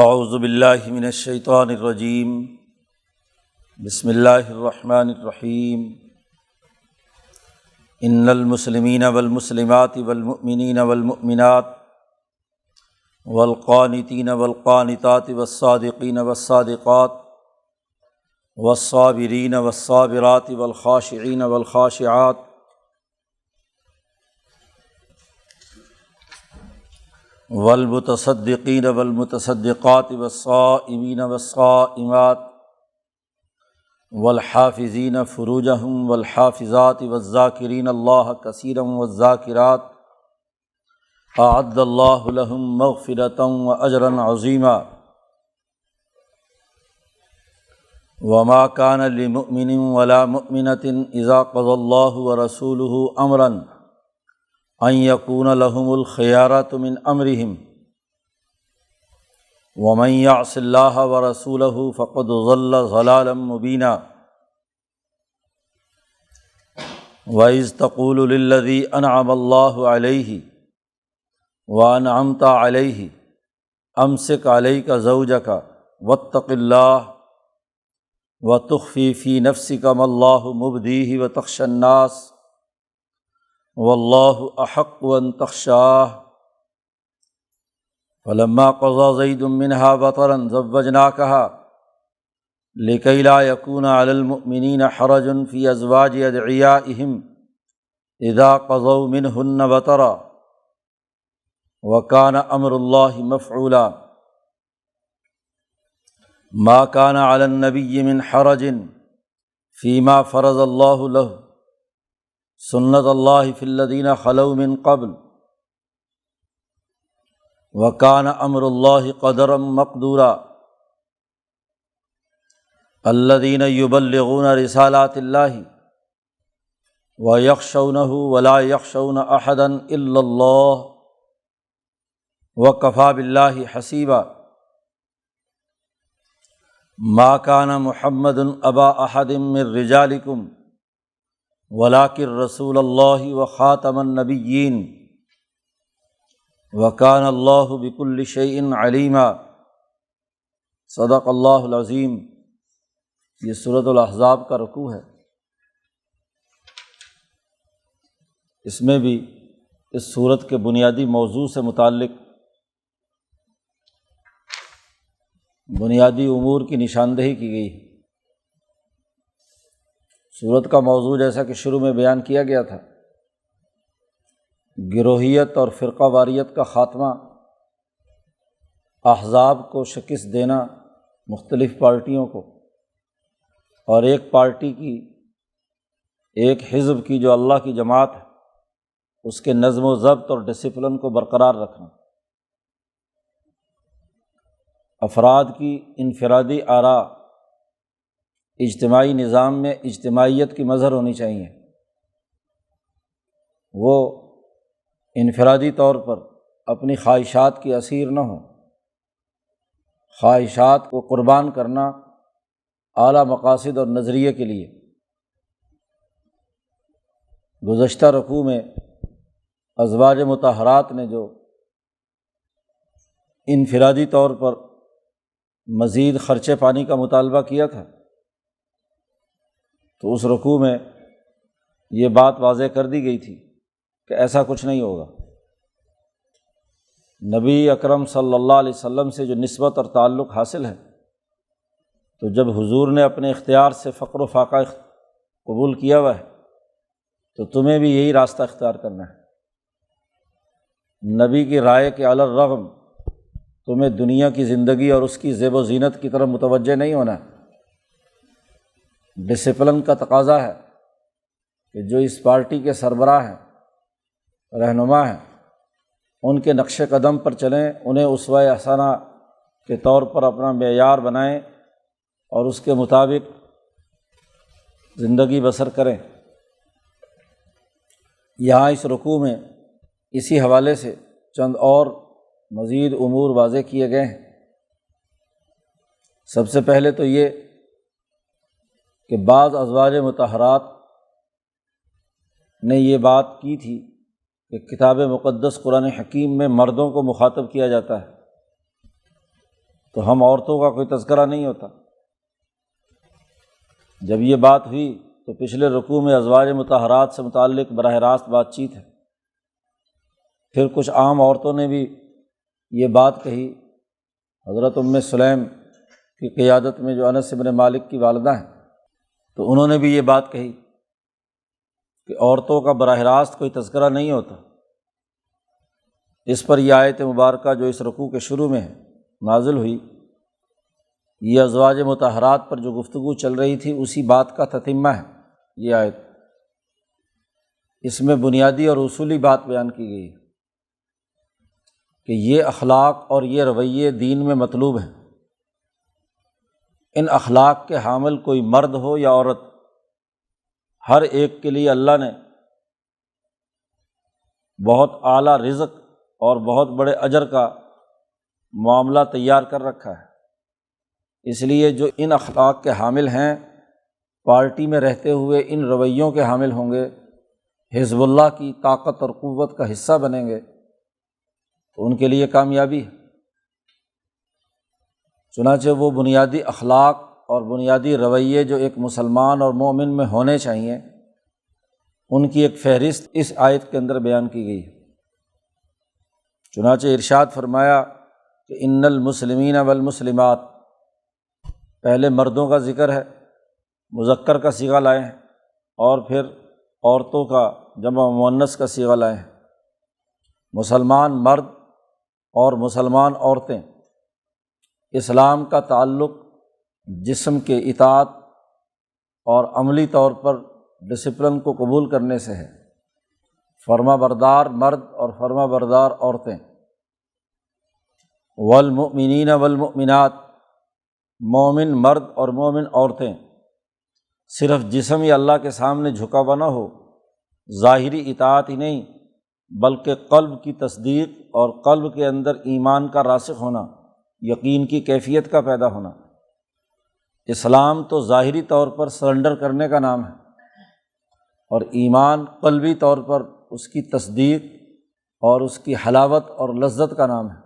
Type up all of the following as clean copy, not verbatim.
اعوذ باللہ من الشیطان الرجیم بسم اللہ الرحمن الرحیم ان المسلمین والمسلمات والمؤمنین والمؤمنات والقانتین والقانتات والصادقین والصادقات والصابرین والصابرات والخاشعین والخاشعات والمتصدقین والمتصدقات والصائمین والصائمات والحافظین فروجہم والحافظات والذاکرین اللہ کثیرا والذاکرات اعد اللہ لہم مغفرۃ واجرا عظیما وما کان لمؤمن ولا مؤمنۃ اذا قضى اللہ ورسولہ امرا ان یکون لہم الخیارۃ من امرہم ومن یعص اللہ ورسولہ فقد ضل ضلالا مبینا وَإِذْ تَقُولُ لِلَّذِي أَنْعَمَ اللَّهُ عَلَيْهِ وَأَنْعَمْتَ عَلَيْهِ أَمْسِكْ عَلَيْكَ زَوْجَكَ وَاتَّقِ اللَّهَ وَتُخْفِي فِي نَفْسِكَ مَا اللَّهُ مُبْدِيهِ وَتَخْشَى النَّاسَ وَاللَّهُ أَحَقُّ أَن تَخْشَاهُ فَلَمَّا قَضَىٰ زَيْدٌ مِّنْهَا وَطَرًا زَوَّجْنَاكَهَا لِكَيْ لَا يَكُونَ عَلَى الْمُؤْمِنِينَ حَرَجٌ فِي أَزْوَاجِ أَدْعِيَائِهِمْ إِذَا قَضَوْا مِنْهُنَّ وَطَرًا وَكَانَ أَمْرُ اللَّهِ مَفْعُولًا مَا كَانَ عَلَى النَّبِيِّ مِنْ حَرَجٍ فِيمَا فَرَضَ اللَّهُ لَهُ سُنَّةَ اللَّهِ فِي الَّذِينَ خَلَوْا مِنْ قَبْلُ وَكَانَ أَمْرُ اللَّهِ قَدَرًا مَقْدُورًا الَّذِينَ يُبَلِّغُونَ رِسَالَاتِ اللَّهِ وَيَخْشَوْنَهُ وَلَا يَخْشَوْنَ أَحَدًا إِلَّا اللَّهَ وَكَفَى بِاللَّهِ حَسِيبًا مَا كَانَ مُحَمَّدٌ أَبَا أَحَدٍ مِّن رِّجَالِكُمْ وَلَٰكِن رَّسُولَ اللَّهِ وَخَاتَمَ النَّبِيِّينَ وَكَانَ اللَّهُ بِكُلِّ شَيْءٍ عَلِيمًا صدق اللہ العظیم۔ یہ سورۃ الاحزاب کا رکوع ہے۔ اس میں بھی اس سورت کے بنیادی موضوع سے متعلق بنیادی امور کی نشاندہی کی گئی ہے۔ سورت کا موضوع جیسا کہ شروع میں بیان کیا گیا تھا، گروہیت اور فرقہ واریت کا خاتمہ، احزاب کو شکست دینا، مختلف پارٹیوں کو، اور ایک پارٹی کی، ایک حزب کی جو اللہ کی جماعت ہے، اس کے نظم و ضبط اور ڈسپلن کو برقرار رکھنا، افراد کی انفرادی آراء، اجتماعی نظام میں اجتماعیت کی مظہر ہونی چاہیے، وہ انفرادی طور پر اپنی خواہشات کی اسیر نہ ہوں، خواہشات کو قربان کرنا اعلیٰ مقاصد اور نظریے کے لیے۔ گزشتہ رکوع میں ازواج مطہرات نے جو انفرادی طور پر مزید خرچے پانی کا مطالبہ کیا تھا، تو اس رکوع میں یہ بات واضح کر دی گئی تھی کہ ایسا کچھ نہیں ہوگا۔ نبی اکرم صلی اللہ علیہ وسلم سے جو نسبت اور تعلق حاصل ہے، تو جب حضور نے اپنے اختیار سے فقر و فاقہ قبول کیا ہوا ہے، تو تمہیں بھی یہی راستہ اختیار کرنا ہے۔ نبی کی رائے کے علی الرغم تمہیں دنیا کی زندگی اور اس کی زیب و زینت کی طرف متوجہ نہیں ہونا ہے۔ ڈسپلن کا تقاضا ہے کہ جو اس پارٹی کے سربراہ ہیں، رہنما ہیں، ان کے نقش قدم پر چلیں، انہیں اسوہ حسنہ کے طور پر اپنا معیار بنائیں اور اس کے مطابق زندگی بسر کریں۔ یہاں اس رکوع میں اسی حوالے سے چند اور مزید امور واضح کیے گئے ہیں۔ سب سے پہلے تو یہ کہ بعض ازواج مطہرات نے یہ بات کی تھی کہ کتاب مقدس قرآن حکیم میں مردوں کو مخاطب کیا جاتا ہے، تو ہم عورتوں کا کوئی تذکرہ نہیں ہوتا۔ جب یہ بات ہوئی تو پچھلے رکوع میں ازواج مطہرات سے متعلق براہ راست بات چیت ہے۔ پھر کچھ عام عورتوں نے بھی یہ بات کہی، حضرت ام سلیم کی قیادت میں جو انس بن مالک کی والدہ ہیں، تو انہوں نے بھی یہ بات کہی کہ عورتوں کا براہ راست کوئی تذکرہ نہیں ہوتا۔ اس پر یہ آیت مبارکہ جو اس رکوع کے شروع میں ہے نازل ہوئی، یہ ازواج مطہرات پر جو گفتگو چل رہی تھی اسی بات کا تتمہ ہے یہ آیت۔ اس میں بنیادی اور اصولی بات بیان کی گئی ہے کہ یہ اخلاق اور یہ رویے دین میں مطلوب ہیں۔ ان اخلاق کے حامل کوئی مرد ہو یا عورت، ہر ایک کے لیے اللہ نے بہت اعلیٰ رزق اور بہت بڑے اجر کا معاملہ تیار کر رکھا ہے۔ اس لیے جو ان اخلاق کے حامل ہیں، پارٹی میں رہتے ہوئے ان رویوں کے حامل ہوں گے، حزب اللہ کی طاقت اور قوت کا حصہ بنیں گے، تو ان کے لیے کامیابی ہے۔ چنانچہ وہ بنیادی اخلاق اور بنیادی رویے جو ایک مسلمان اور مومن میں ہونے چاہیے، ان کی ایک فہرست اس آیت کے اندر بیان کی گئی ہے۔ چنانچہ ارشاد فرمایا کہ ان المسلمین والمسلمات، پہلے مردوں کا ذکر ہے، مذکر کا صیغہ لائے ہیں، اور پھر عورتوں کا جمع مؤنث کا صیغہ لائے ہیں۔ مسلمان مرد اور مسلمان عورتیں، اسلام کا تعلق جسم کے اطاعت اور عملی طور پر ڈسپلن کو قبول کرنے سے ہے۔ فرما بردار مرد اور فرما بردار عورتیں۔ والمؤمنین والمؤمنات، مومن مرد اور مومن عورتیں، صرف جسم ہی اللہ کے سامنے جھکا ہوا نہ ہو، ظاہری اطاعت ہی نہیں بلکہ قلب کی تصدیق اور قلب کے اندر ایمان کا راسخ ہونا، یقین کی کیفیت کا پیدا ہونا۔ اسلام تو ظاہری طور پر سرنڈر کرنے کا نام ہے، اور ایمان قلبی طور پر اس کی تصدیق اور اس کی حلاوت اور لذت کا نام ہے۔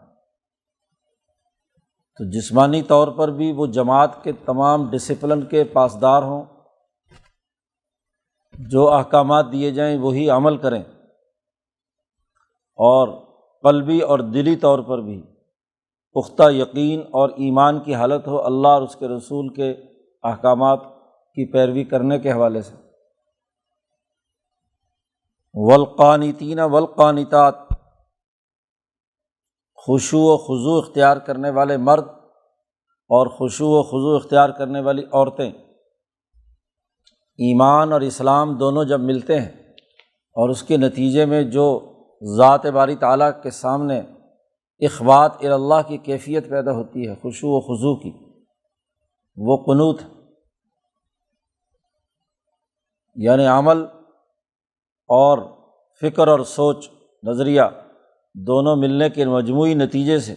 تو جسمانی طور پر بھی وہ جماعت کے تمام ڈسپلن کے پاسدار ہوں، جو احکامات دیے جائیں وہی عمل کریں، اور قلبی اور دلی طور پر بھی پختہ یقین اور ایمان کی حالت ہو اللہ اور اس کے رسول کے احکامات کی پیروی کرنے کے حوالے سے۔ والقانتین والقانتات، خشوع و خضوع اختیار کرنے والے مرد اور خشوع و خضوع اختیار کرنے والی عورتیں۔ ایمان اور اسلام دونوں جب ملتے ہیں اور اس کے نتیجے میں جو ذات باری تعالیٰ کے سامنے اخبات الی اللہ کی کیفیت پیدا ہوتی ہے، خشوع و خضوع کی، وہ قنوت، یعنی عمل اور فکر اور سوچ، نظریہ دونوں ملنے کے مجموعی نتیجے سے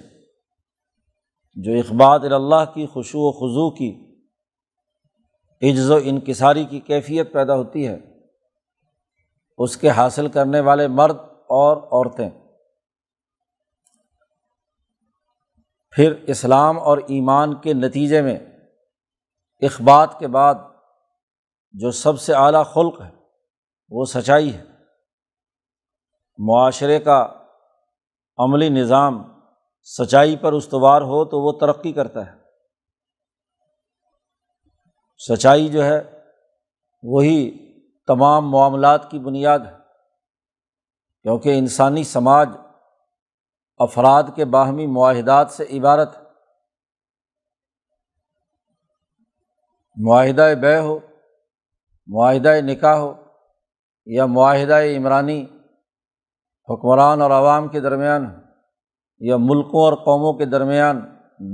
جو اخبات الی اللہ کی خشوع و خضوع کی، عجز و انکساری کی کیفیت پیدا ہوتی ہے، اس کے حاصل کرنے والے مرد اور عورتیں۔ پھر اسلام اور ایمان کے نتیجے میں اخبات کے بعد جو سب سے اعلیٰ خلق ہے وہ سچائی ہے۔ معاشرے کا عملی نظام سچائی پر استوار ہو تو وہ ترقی کرتا ہے۔ سچائی جو ہے وہی تمام معاملات کی بنیاد ہے، کیونکہ انسانی سماج افراد کے باہمی معاہدات سے عبارت ہے۔ معاہدہ بیع ہو، معاہدہ نکاح ہو، یا معاہدہ عمرانی حکمران اور عوام کے درمیان، یا ملکوں اور قوموں کے درمیان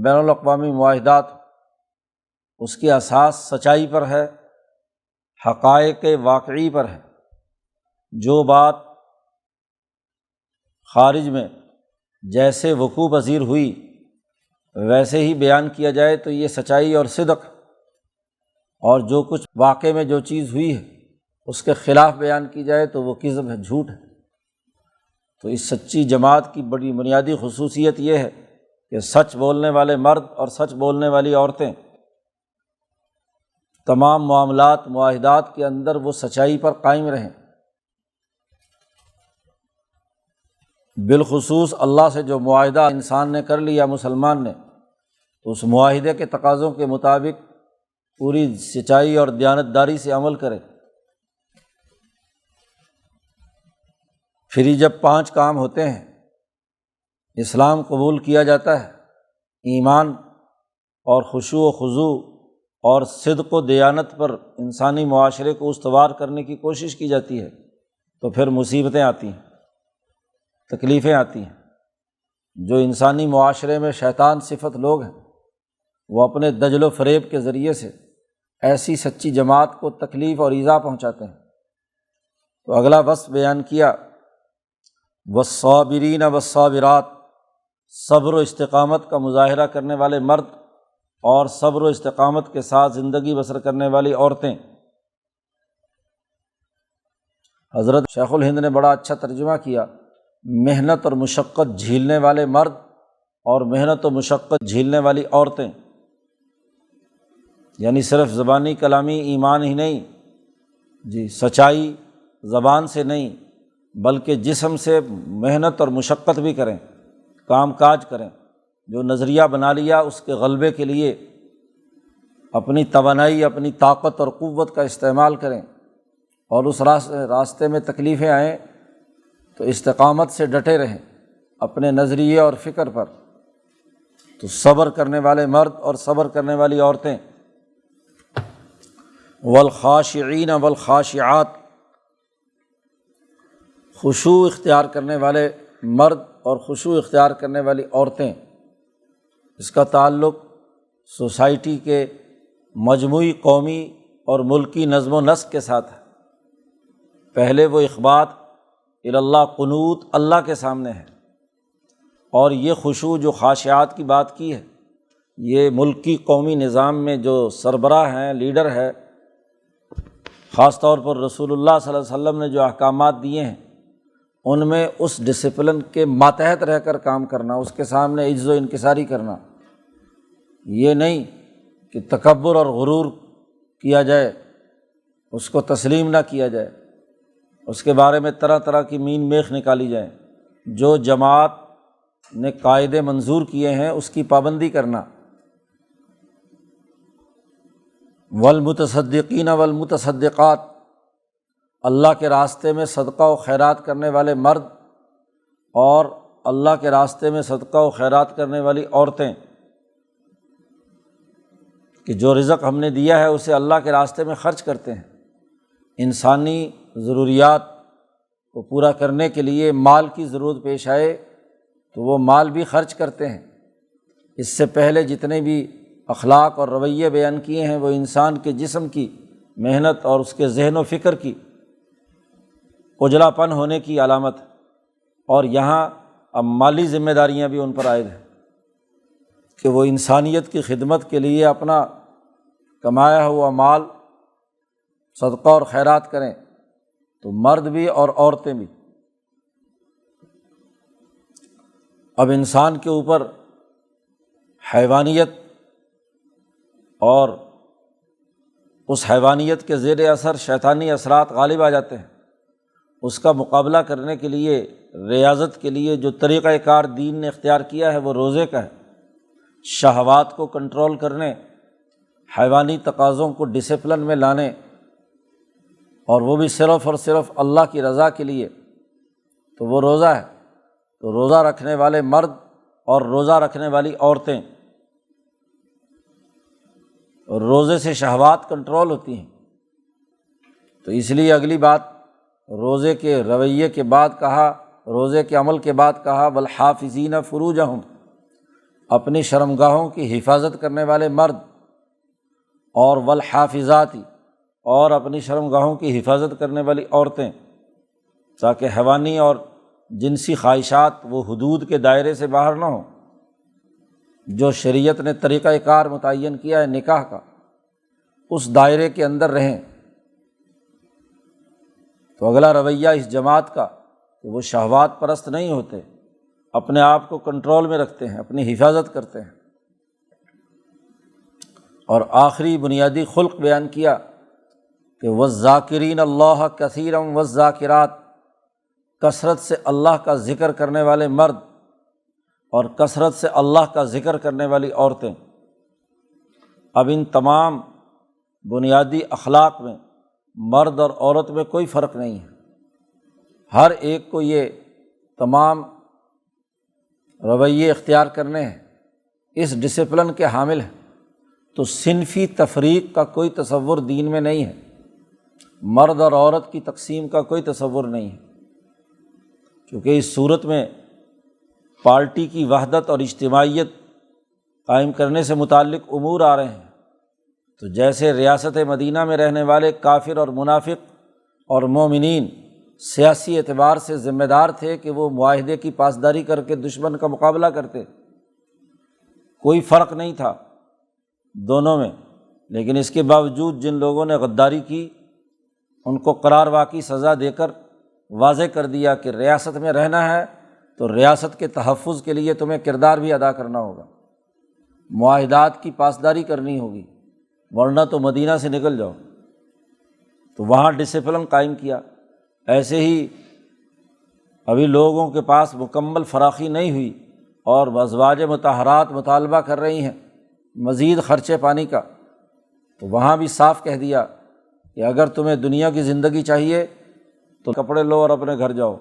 بین الاقوامی معاہدات، اس کی اساس سچائی پر ہے، حقائق واقعی پر ہے۔ جو بات خارج میں جیسے وقوع پذیر ہوئی ویسے ہی بیان کیا جائے تو یہ سچائی اور صدق، اور جو کچھ واقع میں جو چیز ہوئی ہے اس کے خلاف بیان کی جائے تو وہ کذب ہے، جھوٹ ہے۔ تو اس سچی جماعت کی بڑی بنیادی خصوصیت یہ ہے کہ سچ بولنے والے مرد اور سچ بولنے والی عورتیں تمام معاملات معاہدات کے اندر وہ سچائی پر قائم رہیں۔ بالخصوص اللہ سے جو معاہدہ انسان نے کر لیا مسلمان نے، تو اس معاہدے کے تقاضوں کے مطابق پوری سچائی اور دیانتداری سے عمل کرے۔ پھر یہ جب 5 کام ہوتے ہیں، اسلام قبول کیا جاتا ہے، ایمان اور خشوع و خضوع اور صدق و دیانت پر انسانی معاشرے کو استوار کرنے کی کوشش کی جاتی ہے، تو پھر مصیبتیں آتی ہیں، تکلیفیں آتی ہیں۔ جو انسانی معاشرے میں شیطان صفت لوگ ہیں، وہ اپنے دجل و فریب کے ذریعے سے ایسی سچی جماعت کو تکلیف اور ایذا پہنچاتے ہیں۔ تو اگلا وصف بیان کیا، والصابرین والصابرات، صبر و استقامت کا مظاہرہ کرنے والے مرد اور صبر و استقامت کے ساتھ زندگی بسر کرنے والی عورتیں۔ حضرت شیخ الہند نے بڑا اچھا ترجمہ کیا، محنت اور مشقت جھیلنے والے مرد اور محنت و مشقت جھیلنے والی عورتیں، یعنی صرف زبانی کلامی ایمان ہی نہیں جی، سچائی زبان سے نہیں بلکہ جسم سے محنت اور مشقت بھی کریں، کام کاج کریں، جو نظریہ بنا لیا اس کے غلبے کے لیے اپنی توانائی، اپنی طاقت اور قوت کا استعمال کریں، اور اس راستے میں تکلیفیں آئیں تو استقامت سے ڈٹے رہیں اپنے نظریے اور فکر پر۔ تو صبر کرنے والے مرد اور صبر کرنے والی عورتیں۔ والخاشعین والخاشعات، خشوع اختیار کرنے والے مرد اور خشوع اختیار کرنے والی عورتیں، اس کا تعلق سوسائٹی کے مجموعی قومی اور ملکی نظم و نسق کے ساتھ ہے۔ پہلے وہ اخبات اللہ قنوت اللہ کے سامنے ہے، اور یہ خشوع جو خاشعات کی بات کی ہے، یہ ملکی قومی نظام میں جو سربراہ ہیں، لیڈر ہے، خاص طور پر رسول اللہ صلی اللہ علیہ وسلم نے جو احکامات دیے ہیں ان میں اس ڈسپلن کے ماتحت رہ کر کام کرنا، اس کے سامنے عجز و انکساری کرنا، یہ نہیں کہ تکبر اور غرور کیا جائے، اس کو تسلیم نہ کیا جائے، اس کے بارے میں طرح طرح کی مین میخ نکالی جائیں۔ جو جماعت نے قاعدے منظور کیے ہیں اس کی پابندی کرنا۔ والمتصدقین والمتصدقات، اللہ کے راستے میں صدقہ و خیرات کرنے والے مرد اور اللہ کے راستے میں صدقہ و خیرات کرنے والی عورتیں، کہ جو رزق ہم نے دیا ہے اسے اللہ کے راستے میں خرچ کرتے ہیں۔ انسانی ضروریات کو پورا کرنے کے لیے مال کی ضرورت پیش آئے تو وہ مال بھی خرچ کرتے ہیں۔ اس سے پہلے جتنے بھی اخلاق اور رویے بیان کیے ہیں وہ انسان کے جسم کی محنت اور اس کے ذہن و فکر کی اجلا پن ہونے کی علامت ہے، اور یہاں اب مالی ذمہ داریاں بھی ان پر عائد ہیں کہ وہ انسانیت کی خدمت کے لیے اپنا کمایا ہوا مال صدقہ اور خیرات کریں، تو مرد بھی اور عورتیں بھی۔ اب انسان کے اوپر حیوانیت اور اس حیوانیت کے زیر اثر شیطانی اثرات غالب آ جاتے ہیں۔ اس کا مقابلہ کرنے کے لیے، ریاضت کے لیے جو طریقہ کار دین نے اختیار کیا ہے وہ روزے کا ہے۔ شہوات کو کنٹرول کرنے، حیوانی تقاضوں کو ڈسپلن میں لانے، اور وہ بھی صرف اور صرف اللہ کی رضا کے لیے، تو وہ روزہ ہے۔ تو روزہ رکھنے والے مرد اور روزہ رکھنے والی عورتیں، روزے سے شہوات کنٹرول ہوتی ہیں۔ تو اس لیے اگلی بات روزے کے رویے کے بعد کہا، روزے کے عمل کے بعد کہا والحافظین فروجہم، اپنی شرمگاہوں کی حفاظت کرنے والے مرد، اور والحافظاتی، اور اپنی شرمگاہوں کی حفاظت کرنے والی عورتیں، تاکہ حیوانی اور جنسی خواہشات وہ حدود کے دائرے سے باہر نہ ہوں۔ جو شریعت نے طریقہ کار متعین کیا ہے نکاح کا، اس دائرے کے اندر رہیں۔ تو اگلا رویہ اس جماعت کا کہ وہ شہوات پرست نہیں ہوتے، اپنے آپ کو کنٹرول میں رکھتے ہیں، اپنی حفاظت کرتے ہیں۔ اور آخری بنیادی خلق بیان کیا کہ والذاکرین اللہ کثیرا والذاکرات، کثرت سے اللہ کا ذکر کرنے والے مرد اور کثرت سے اللہ کا ذکر کرنے والی عورتیں۔ اب ان تمام بنیادی اخلاق میں مرد اور عورت میں کوئی فرق نہیں ہے، ہر ایک کو یہ تمام رویے اختیار کرنے ہیں، اس ڈسپلن کے حامل ہیں۔ تو صنفی تفریق کا کوئی تصور دین میں نہیں ہے، مرد اور عورت کی تقسیم کا کوئی تصور نہیں ہے، کیونکہ اس صورت میں پارٹی کی وحدت اور اجتماعیت قائم کرنے سے متعلق امور آ رہے ہیں۔ تو جیسے ریاست مدینہ میں رہنے والے کافر اور منافق اور مومنین سیاسی اعتبار سے ذمہ دار تھے کہ وہ معاہدے کی پاسداری کر کے دشمن کا مقابلہ کرتے، کوئی فرق نہیں تھا دونوں میں، لیکن اس کے باوجود جن لوگوں نے غداری کی ان کو قرار واقعی سزا دے کر واضح کر دیا کہ ریاست میں رہنا ہے تو ریاست کے تحفظ کے لیے تمہیں کردار بھی ادا کرنا ہوگا، معاہدات کی پاسداری کرنی ہوگی، ورنہ تو مدینہ سے نکل جاؤ۔ تو وہاں ڈسپلن قائم کیا۔ ایسے ہی ابھی لوگوں کے پاس مکمل فراخی نہیں ہوئی اور ازواج مطہرات مطالبہ کر رہی ہیں مزید خرچے پانی کا، تو وہاں بھی صاف کہہ دیا کہ اگر تمہیں دنیا کی زندگی چاہیے تو کپڑے لو اور اپنے گھر جاؤ۔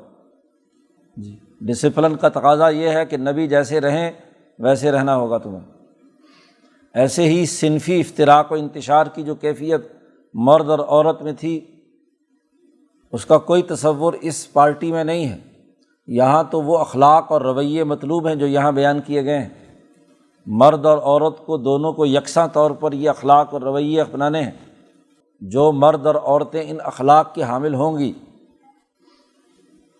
ڈسپلن کا تقاضا یہ ہے کہ نبی جیسے رہیں ویسے رہنا ہوگا تمہیں۔ ایسے ہی صنفی افتراق و انتشار کی جو کیفیت مرد اور عورت میں تھی اس کا کوئی تصور اس پارٹی میں نہیں ہے۔ یہاں تو وہ اخلاق اور رویے مطلوب ہیں جو یہاں بیان کیے گئے ہیں، مرد اور عورت کو دونوں کو یکساں طور پر یہ اخلاق اور رویے اپنانے ہیں۔ جو مرد اور عورتیں ان اخلاق کے حامل ہوں گی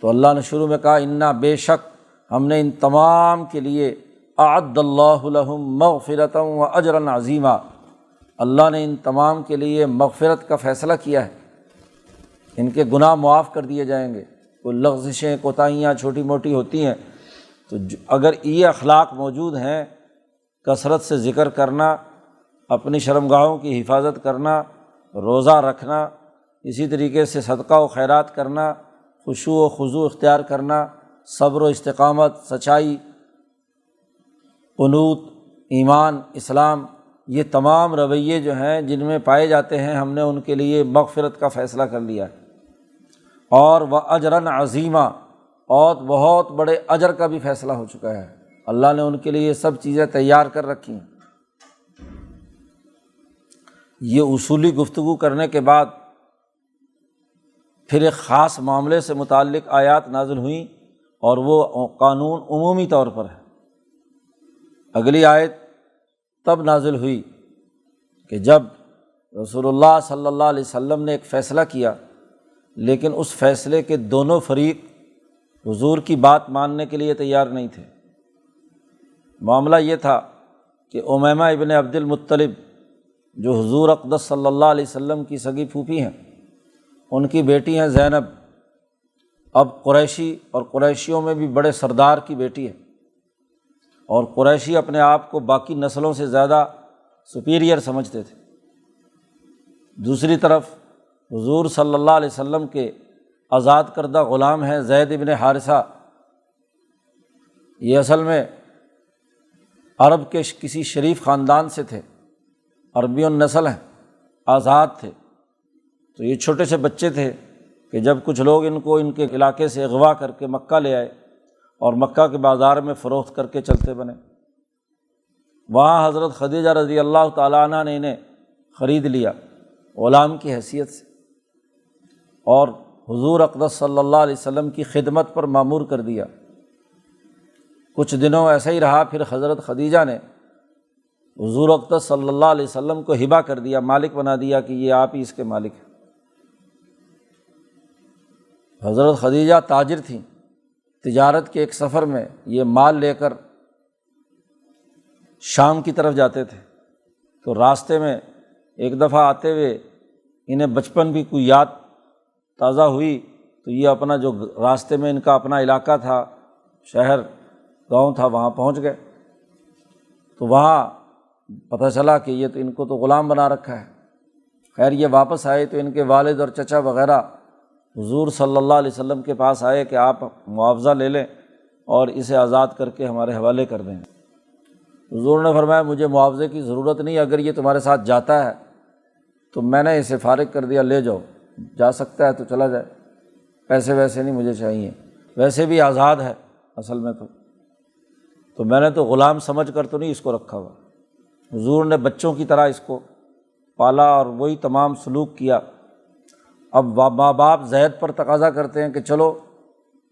تو اللہ نے شروع میں کہا انا بے شک ہم نے ان تمام کے لیے اعد اللہ لہم مغفرۃ و اجرا عظیما، اللہ نے ان تمام کے لیے مغفرت کا فیصلہ کیا ہے، ان کے گناہ معاف کر دیے جائیں گے۔ کوئی لغزشیں کوتاہیاں چھوٹی موٹی ہوتی ہیں تو اگر یہ اخلاق موجود ہیں، کثرت سے ذکر کرنا، اپنی شرمگاہوں کی حفاظت کرنا، روزہ رکھنا، اسی طریقے سے صدقہ و خیرات کرنا، خشوع و خضوع اختیار کرنا، صبر و استقامت، سچائی، قنوت، ایمان، اسلام، یہ تمام رویے جو ہیں جن میں پائے جاتے ہیں، ہم نے ان کے لیے مغفرت کا فیصلہ کر لیا ہے، اور وَأَجْرًا عَظِيمًا، اور بہت بڑے اجر کا بھی فیصلہ ہو چکا ہے۔ اللہ نے ان کے لیے سب چیزیں تیار کر رکھی ہیں۔ یہ اصولی گفتگو کرنے کے بعد پھر ایک خاص معاملے سے متعلق آیات نازل ہوئیں، اور وہ قانون عمومی طور پر ہے۔ اگلی آیت تب نازل ہوئی کہ جب رسول اللہ صلی اللہ علیہ وسلم نے ایک فیصلہ کیا، لیکن اس فیصلے کے دونوں فریق حضور کی بات ماننے کے لیے تیار نہیں تھے۔ معاملہ یہ تھا کہ امیمہ ابن عبد المطلب جو حضور اقدس صلی اللہ علیہ وسلم کی سگی پھوپھی ہیں، ان کی بیٹی ہیں زینب، اب قریشی اور قریشیوں میں بھی بڑے سردار کی بیٹی ہے، اور قریشی اپنے آپ کو باقی نسلوں سے زیادہ سپیریئر سمجھتے تھے۔ دوسری طرف حضور صلی اللہ علیہ وسلم کے آزاد کردہ غلام ہیں زید ابن حارثہ، یہ اصل میں عرب کے کسی شریف خاندان سے تھے، عربی النسل ہیں، آزاد تھے۔ تو یہ چھوٹے سے بچے تھے کہ جب کچھ لوگ ان کو ان کے علاقے سے اغوا کر کے مکہ لے آئے اور مکہ کے بازار میں فروخت کر کے چلتے بنے، وہاں حضرت خدیجہ رضی اللہ تعالیٰ عنہ نے انہیں خرید لیا غلام کی حیثیت سے، اور حضور اقدس صلی اللہ علیہ وسلم کی خدمت پر مامور کر دیا۔ کچھ دنوں ایسا ہی رہا، پھر حضرت خدیجہ نے حضور اقدس صلی اللہ علیہ وسلم کو ہبہ کر دیا، مالک بنا دیا کہ یہ آپ ہی اس کے مالک ہیں۔ حضرت خدیجہ تاجر تھیں، تجارت کے ایک سفر میں یہ مال لے کر شام کی طرف جاتے تھے، تو راستے میں ایک دفعہ آتے ہوئے انہیں بچپن بھی کوئی یاد تازہ ہوئی، تو یہ اپنا جو راستے میں ان کا اپنا علاقہ تھا، شہر، گاؤں تھا، وہاں پہنچ گئے تو وہاں پتہ چلا کہ یہ تو ان کو تو غلام بنا رکھا ہے۔ خیر یہ واپس آئے تو ان کے والد اور چچا وغیرہ حضور صلی اللہ علیہ وسلم کے پاس آئے کہ آپ معاوضہ لے لیں اور اسے آزاد کر کے ہمارے حوالے کر دیں۔ حضور نے فرمایا مجھے معاوضے کی ضرورت نہیں، اگر یہ تمہارے ساتھ جاتا ہے تو میں نے اسے فارغ کر دیا، لے جاؤ، جا سکتا ہے تو چلا جائے، پیسے ویسے نہیں مجھے چاہیے، ویسے بھی آزاد ہے اصل میں تو میں نے تو غلام سمجھ کر تو نہیں اس کو رکھا ہوا۔ حضور نے بچوں کی طرح اس کو پالا اور وہی تمام سلوک کیا۔ اب ماں باپ زید پر تقاضا کرتے ہیں کہ چلو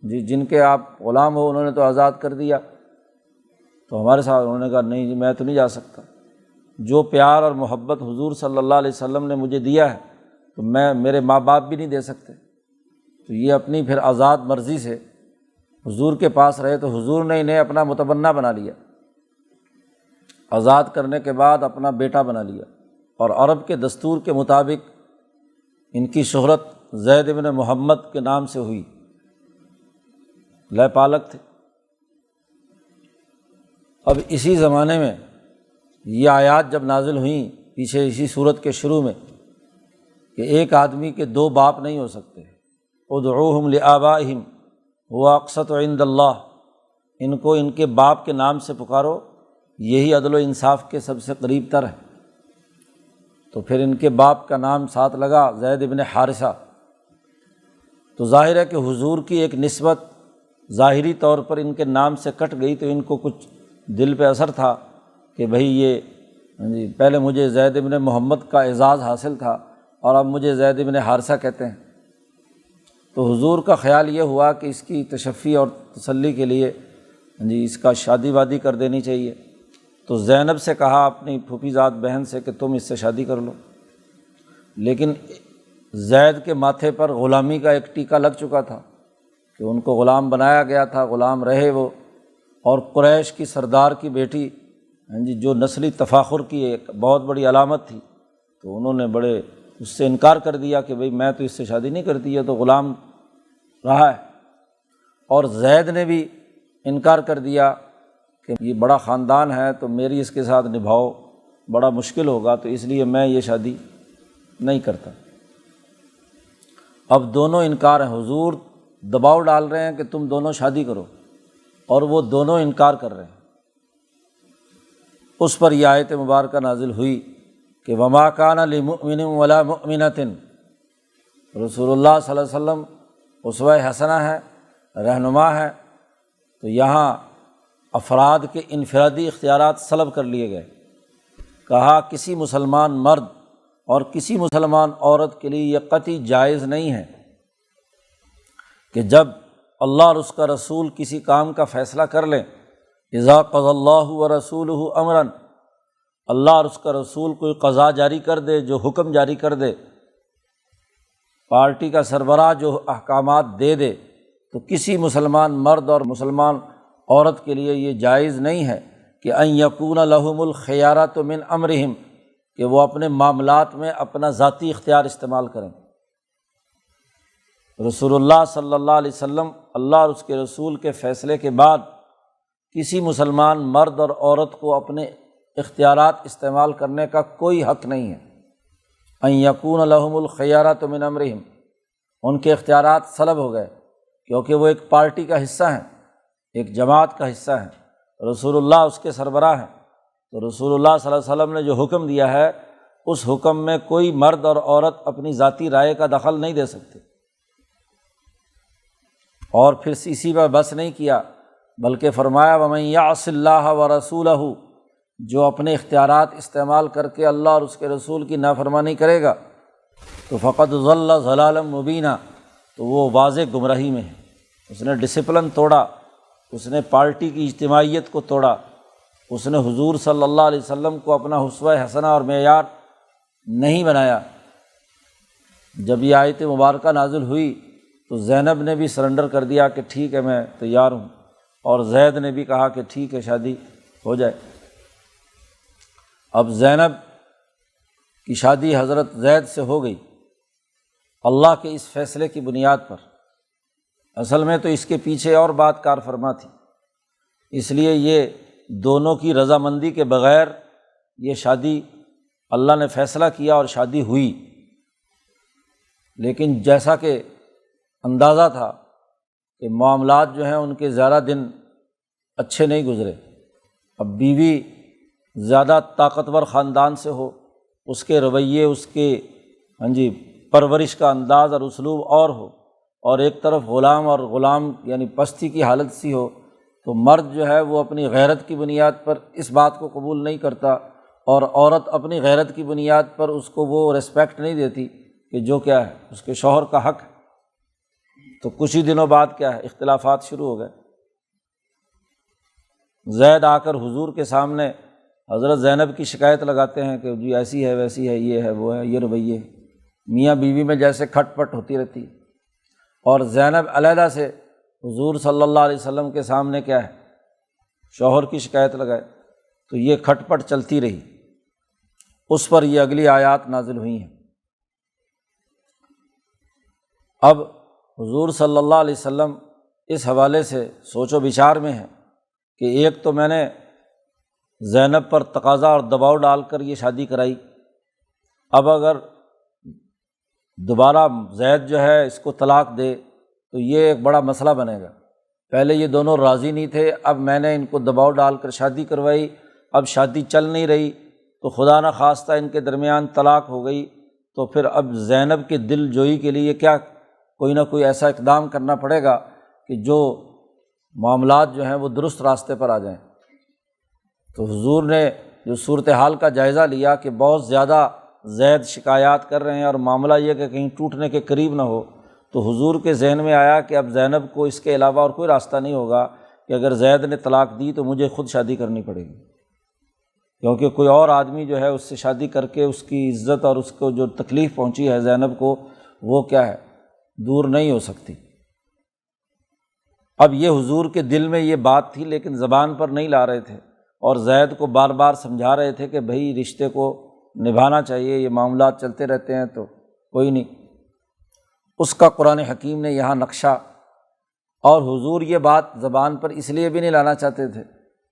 جی جن کے آپ غلام ہو انہوں نے تو آزاد کر دیا، تو ہمارے ساتھ انہوں نے کہا نہیں جی میں تو نہیں جا سکتا، جو پیار اور محبت حضور صلی اللہ علیہ وسلم نے مجھے دیا ہے تو میرے ماں باپ بھی نہیں دے سکتے۔ تو یہ اپنی پھر آزاد مرضی سے حضور کے پاس رہے تو حضور نے انہیں اپنا متبنہ بنا لیا، آزاد کرنے کے بعد اپنا بیٹا بنا لیا، اور عرب کے دستور کے مطابق ان کی شہرت زید بن محمد کے نام سے ہوئی، لے پالک تھے۔ اب اسی زمانے میں یہ آیات جب نازل ہوئیں پیچھے اسی صورت کے شروع میں کہ ایک آدمی کے دو باپ نہیں ہو سکتے، ادعوہم لآبائہم هو اقسط عند اللہ، ان کو ان کے باپ کے نام سے پکارو، یہی عدل و انصاف کے سب سے قریب تر ہے۔ تو پھر ان کے باپ کا نام ساتھ لگا زید بن حارثہ۔ تو ظاہر ہے کہ حضور کی ایک نسبت ظاہری طور پر ان کے نام سے کٹ گئی، تو ان کو کچھ دل پہ اثر تھا کہ بھئی یہ پہلے مجھے زید بن محمد کا اعزاز حاصل تھا اور اب مجھے زید بن حارثہ کہتے ہیں۔ تو حضور کا خیال یہ ہوا کہ اس کی تشفی اور تسلی کے لیے اس کا شادی وادی کر دینی چاہیے۔ تو زینب سے کہا اپنی پھوپھی زاد بہن سے کہ تم اس سے شادی کر لو، لیکن زید کے ماتھے پر غلامی کا ایک ٹیکہ لگ چکا تھا کہ ان کو غلام بنایا گیا تھا، غلام رہے وہ، اور قریش کی سردار کی بیٹی جو نسلی تفاخر کی ایک بہت بڑی علامت تھی، تو انہوں نے بڑے اس سے انکار کر دیا کہ بھئی میں تو اس سے شادی نہیں کرتی، ہے تو غلام رہا ہے۔ اور زید نے بھی انکار کر دیا کہ یہ بڑا خاندان ہے تو میری اس کے ساتھ نبھاؤ بڑا مشکل ہوگا، تو اس لیے میں یہ شادی نہیں کرتا۔ اب دونوں انکار ہیں، حضور دباؤ ڈال رہے ہیں کہ تم دونوں شادی کرو، اور وہ دونوں انکار کر رہے ہیں۔ اس پر یہ آیت مبارکہ نازل ہوئی کہ وما کان لمؤمن ولا مؤمنۃ، رسول اللہ صلی اللہ علیہ وسلم اسوہ حسنہ ہے، رہنما ہے۔ تو یہاں افراد کے انفرادی اختیارات سلب کر لیے گئے، کہا کسی مسلمان مرد اور کسی مسلمان عورت کے لیے یہ قطعی جائز نہیں ہے کہ جب اللہ اور اس کا رسول کسی کام کا فیصلہ کر لیں، اذا قضى اللہ ورسولہ امرا، اللہ اور اس کا رسول کوئی قضا جاری کر دے، جو حکم جاری کر دے، پارٹی کا سربراہ جو احکامات دے دے، تو کسی مسلمان مرد اور مسلمان عورت کے لیے یہ جائز نہیں ہے کہ ان یکون لہم الخیارۃ من امرہم، کہ وہ اپنے معاملات میں اپنا ذاتی اختیار استعمال کریں۔ رسول اللہ صلی اللہ علیہ وسلم اللہ اور اس کے رسول کے فیصلے کے بعد کسی مسلمان مرد اور عورت کو اپنے اختیارات استعمال کرنے کا کوئی حق نہیں ہے۔ ان یکون لہم الخیارۃ من امرہم، ان کے اختیارات سلب ہو گئے کیونکہ وہ ایک پارٹی کا حصہ ہیں، ایک جماعت کا حصہ ہیں، رسول اللہ اس کے سربراہ ہیں۔ تو رسول اللہ صلی اللہ علیہ وسلم نے جو حکم دیا ہے اس حکم میں کوئی مرد اور عورت اپنی ذاتی رائے کا دخل نہیں دے سکتے۔ اور پھر اسی پر بس نہیں کیا بلکہ فرمایا ومن یعص اللہ ورسولہ، جو اپنے اختیارات استعمال کر کے اللہ اور اس کے رسول کی نافرمانی کرے گا تو فقد ضل ضلالا مبینا، تو وہ واضح گمراہی میں ہے۔ اس نے ڈسپلن توڑا، اس نے پارٹی کی اجتماعیت کو توڑا، اس نے حضور صلی اللہ علیہ وسلم کو اپنا اسوہ حسنہ اور معیار نہیں بنایا۔ جب یہ آیت مبارکہ نازل ہوئی تو زینب نے بھی سرنڈر کر دیا کہ ٹھیک ہے میں تیار ہوں، اور زید نے بھی کہا کہ ٹھیک ہے شادی ہو جائے۔ اب زینب کی شادی حضرت زید سے ہو گئی اللہ کے اس فیصلے کی بنیاد پر۔ اصل میں تو اس کے پیچھے اور بات کار فرما تھی اس لیے یہ دونوں کی رضامندی کے بغیر یہ شادی اللہ نے فیصلہ کیا اور شادی ہوئی، لیکن جیسا کہ اندازہ تھا کہ معاملات جو ہیں ان کے زیادہ دن اچھے نہیں گزرے۔ اب بیوی زیادہ طاقتور خاندان سے ہو، اس کے رویے، اس کے پرورش کا انداز اور اسلوب اور ہو، اور ایک طرف غلام اور غلام یعنی پستی کی حالت سی ہو، تو مرد جو ہے وہ اپنی غیرت کی بنیاد پر اس بات کو قبول نہیں کرتا، اور عورت اپنی غیرت کی بنیاد پر اس کو وہ رسپیکٹ نہیں دیتی کہ جو کیا ہے اس کے شوہر کا حق ہے۔ تو کچھ ہی دنوں بعد کیا ہے اختلافات شروع ہو گئے۔ زید آ کر حضور کے سامنے حضرت زینب کی شکایت لگاتے ہیں کہ جی ایسی ہے، ویسی ہے، یہ ہے، وہ ہے، یہ رویے، میاں بیوی میں جیسے کھٹ پٹ ہوتی رہتی ہے۔ اور زینب علیحدہ سے حضور صلی اللہ علیہ وسلم کے سامنے کیا ہے شوہر کی شکایت لگائے، تو یہ کھٹ پٹ چلتی رہی۔ اس پر یہ اگلی آیات نازل ہوئی ہیں۔ اب حضور صلی اللہ علیہ وسلم اس حوالے سے سوچ و بچار میں ہیں کہ ایک تو میں نے زینب پر تقاضا اور دباؤ ڈال کر یہ شادی کرائی، اب اگر دوبارہ زید جو ہے اس کو طلاق دے تو یہ ایک بڑا مسئلہ بنے گا۔ پہلے یہ دونوں راضی نہیں تھے، اب میں نے ان کو دباؤ ڈال کر شادی کروائی، اب شادی چل نہیں رہی تو خدا نہ خواستہ ان کے درمیان طلاق ہو گئی، تو پھر اب زینب کے دل جوئی کے لیے کیا کوئی نہ کوئی ایسا اقدام کرنا پڑے گا کہ جو معاملات جو ہیں وہ درست راستے پر آ جائیں۔ تو حضور نے جو صورتحال کا جائزہ لیا کہ بہت زیادہ زید شکایات کر رہے ہیں اور معاملہ یہ کہ کہیں ٹوٹنے کے قریب نہ ہو، تو حضور کے ذہن میں آیا کہ اب زینب کو اس کے علاوہ اور کوئی راستہ نہیں ہوگا کہ اگر زید نے طلاق دی تو مجھے خود شادی کرنی پڑے گی، کیونکہ کوئی اور آدمی جو ہے اس سے شادی کر کے اس کی عزت اور اس کو جو تکلیف پہنچی ہے زینب کو، وہ کیا ہے دور نہیں ہو سکتی۔ اب یہ حضور کے دل میں یہ بات تھی لیکن زبان پر نہیں لا رہے تھے، اور زید کو بار بار سمجھا رہے تھے کہ بھائی رشتے کو نبھانا چاہیے، یہ معاملات چلتے رہتے ہیں تو کوئی نہیں۔ اس کا قرآن حکیم نے یہاں نقشہ، اور حضور یہ بات زبان پر اس لیے بھی نہیں لانا چاہتے تھے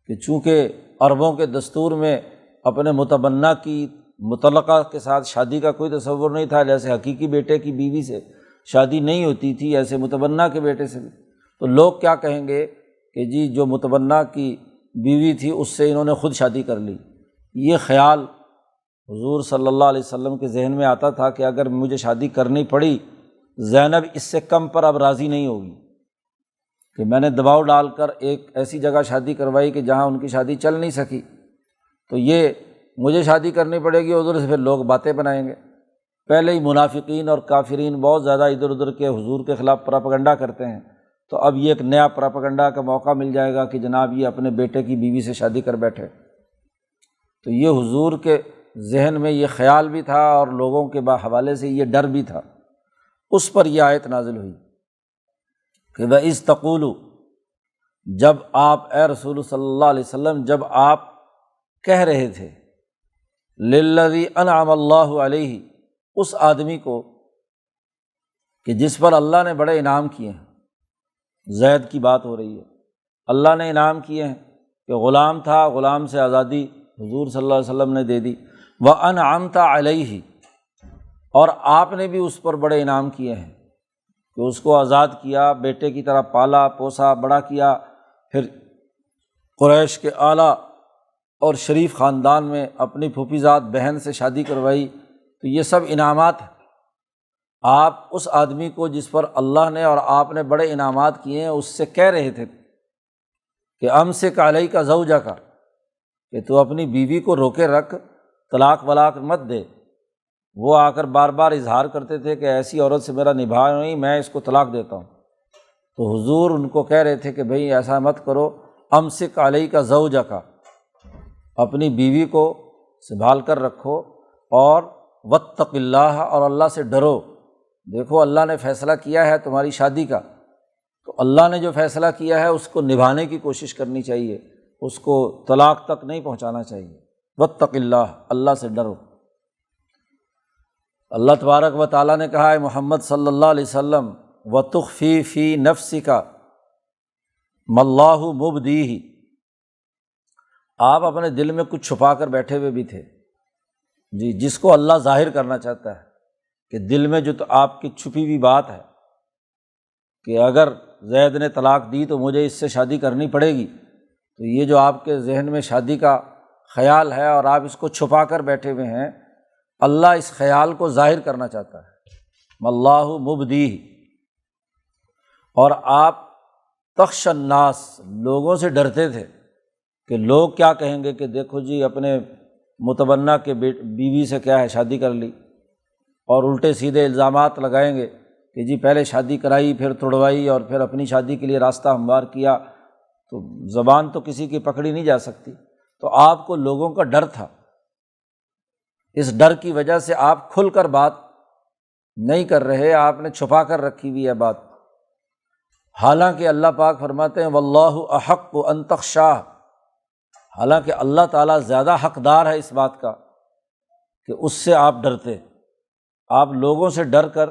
کہ چونکہ عربوں کے دستور میں اپنے متبنہ کی مطلقہ کے ساتھ شادی کا کوئی تصور نہیں تھا، جیسے حقیقی بیٹے کی بیوی سے شادی نہیں ہوتی تھی ایسے متبنہ کے بیٹے سے بھی۔ تو لوگ کیا کہیں گے کہ جی جو متبنہ کی بیوی تھی اس سے انہوں نے خود شادی کر لی۔ یہ خیال حضور صلی اللہ علیہ وسلم کے ذہن میں آتا تھا کہ اگر مجھے شادی کرنی پڑی، زینب اس سے کم پر اب راضی نہیں ہوگی، کہ میں نے دباؤ ڈال کر ایک ایسی جگہ شادی کروائی کہ جہاں ان کی شادی چل نہیں سکی، تو یہ مجھے شادی کرنی پڑے گی، ادھر سے پھر لوگ باتیں بنائیں گے۔ پہلے ہی منافقین اور کافرین بہت زیادہ ادھر ادھر کے حضور کے خلاف پراپیگنڈا کرتے ہیں، تو اب یہ ایک نیا پراپیگنڈا کا موقع مل جائے گا کہ جناب یہ اپنے بیٹے کی بیوی سے شادی کر بیٹھے۔ تو یہ حضور کے ذہن میں یہ خیال بھی تھا اور لوگوں کے حوالے سے یہ ڈر بھی تھا۔ اس پر یہ آیت نازل ہوئی کہ وَإِذْ تَقُولُ، جب آپ اے رسول صلی اللہ علیہ وسلم جب آپ کہہ رہے تھے لِلَّذِي أَنْعَمَ اللَّهُ عَلَيْهِ، اس آدمی کو کہ جس پر اللہ نے بڑے انعام کیے ہیں۔ زید کی بات ہو رہی ہے، اللہ نے انعام کیے ہیں کہ غلام تھا، غلام سے آزادی حضور صلی اللہ علیہ وسلم نے دے دی۔ وَأَنْعَمْتَ عَلَيْهِ، اور آپ نے بھی اس پر بڑے انعام کیے ہیں کہ اس کو آزاد کیا، بیٹے کی طرح پالا پوسا بڑا کیا، پھر قریش کے اعلیٰ اور شریف خاندان میں اپنی پھوپھیزاد بہن سے شادی کروائی، تو یہ سب انعامات ہیں۔ آپ اس آدمی کو جس پر اللہ نے اور آپ نے بڑے انعامات کیے ہیں اس سے کہہ رہے تھے کہ امسک علیک زوجک، کہ تو اپنی بیوی کو روکے رکھ، طلاق ولاق مت دے۔ وہ آ کر بار بار اظہار کرتے تھے کہ ایسی عورت سے میرا نبھا نہیں، میں اس کو طلاق دیتا ہوں۔ تو حضور ان کو کہہ رہے تھے کہ بھئی ایسا مت کرو، امسک علیک زوجک، اپنی بیوی کو سنبھال کر رکھو، اور واتق اللہ، اور اللہ سے ڈرو۔ دیکھو اللہ نے فیصلہ کیا ہے تمہاری شادی کا، تو اللہ نے جو فیصلہ کیا ہے اس کو نبھانے کی کوشش کرنی چاہیے، اس کو طلاق تک نہیں پہنچانا چاہیے۔ واتق اللہ، اللہ سے ڈرو۔ اللہ تبارک و تعالیٰ نے کہا ہے محمد صلی اللہ علیہ وسلم وَتُخْفِي فِي نَفْسِكَ مَا اللَّهُ مُبْدِيهِ، آپ اپنے دل میں کچھ چھپا کر بیٹھے ہوئے بھی تھے جی، جس کو اللہ ظاہر کرنا چاہتا ہے کہ دل میں جو تو آپ کی چھپی ہوئی بات ہے کہ اگر زید نے طلاق دی تو مجھے اس سے شادی کرنی پڑے گی، تو یہ جو آپ کے ذہن میں شادی کا خیال ہے اور آپ اس کو چھپا کر بیٹھے ہوئے ہیں، اللہ اس خیال کو ظاہر کرنا چاہتا ہے، اللہ مبدیہ۔ اور آپ تخشى الناس، لوگوں سے ڈرتے تھے کہ لوگ کیا کہیں گے کہ دیکھو جی اپنے متبنہ کے بیوی سے کیا ہے شادی کر لی، اور الٹے سیدھے الزامات لگائیں گے کہ جی پہلے شادی کرائی پھر توڑوائی اور پھر اپنی شادی کے لیے راستہ ہموار کیا، تو زبان تو کسی کی پکڑی نہیں جا سکتی۔ تو آپ کو لوگوں کا ڈر تھا، اس ڈر کی وجہ سے آپ کھل کر بات نہیں کر رہے، آپ نے چھپا کر رکھی ہوئی ہے بات۔ حالانکہ اللہ پاک فرماتے ہیں واللہ احق ان تخشاہ، حالانکہ اللہ تعالیٰ زیادہ حقدار ہے اس بات کا کہ اس سے آپ ڈرتے، آپ لوگوں سے ڈر کر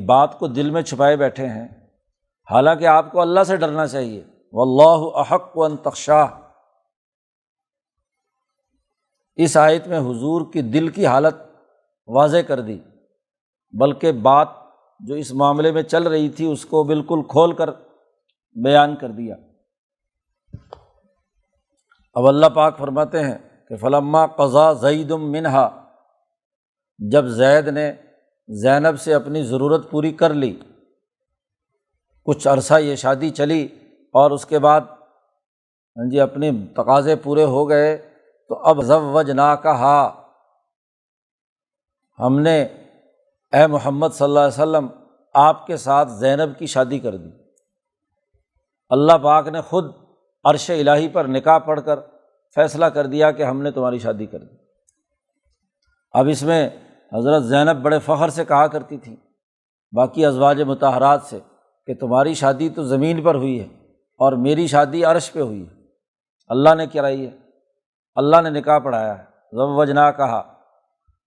بات کو دل میں چھپائے بیٹھے ہیں، حالانکہ آپ کو اللہ سے ڈرنا چاہیے، واللہ احق ان تخشاہ۔ اس آیت میں حضور کی دل کی حالت واضح کر دی، بلکہ بات جو اس معاملے میں چل رہی تھی اس کو بالکل کھول کر بیان کر دیا۔ اب اللہ پاک فرماتے ہیں کہ فلما قضا زید منہا، جب زید نے زینب سے اپنی ضرورت پوری کر لی، کچھ عرصہ یہ شادی چلی اور اس کے بعد اپنے تقاضے پورے ہو گئے، تو اب زوجناکہا، ہم نے اے محمد صلی اللہ علیہ وسلم آپ کے ساتھ زینب کی شادی کر دی۔ اللہ پاک نے خود عرش الہی پر نکاح پڑھ کر فیصلہ کر دیا کہ ہم نے تمہاری شادی کر دی۔ اب اس میں حضرت زینب بڑے فخر سے کہا کرتی تھی باقی ازواج مطہرات سے کہ تمہاری شادی تو زمین پر ہوئی ہے اور میری شادی عرش پہ ہوئی ہے، اللہ نے کرائی ہے، اللہ نے نکاح پڑھایا ہے، زوجناکہا۔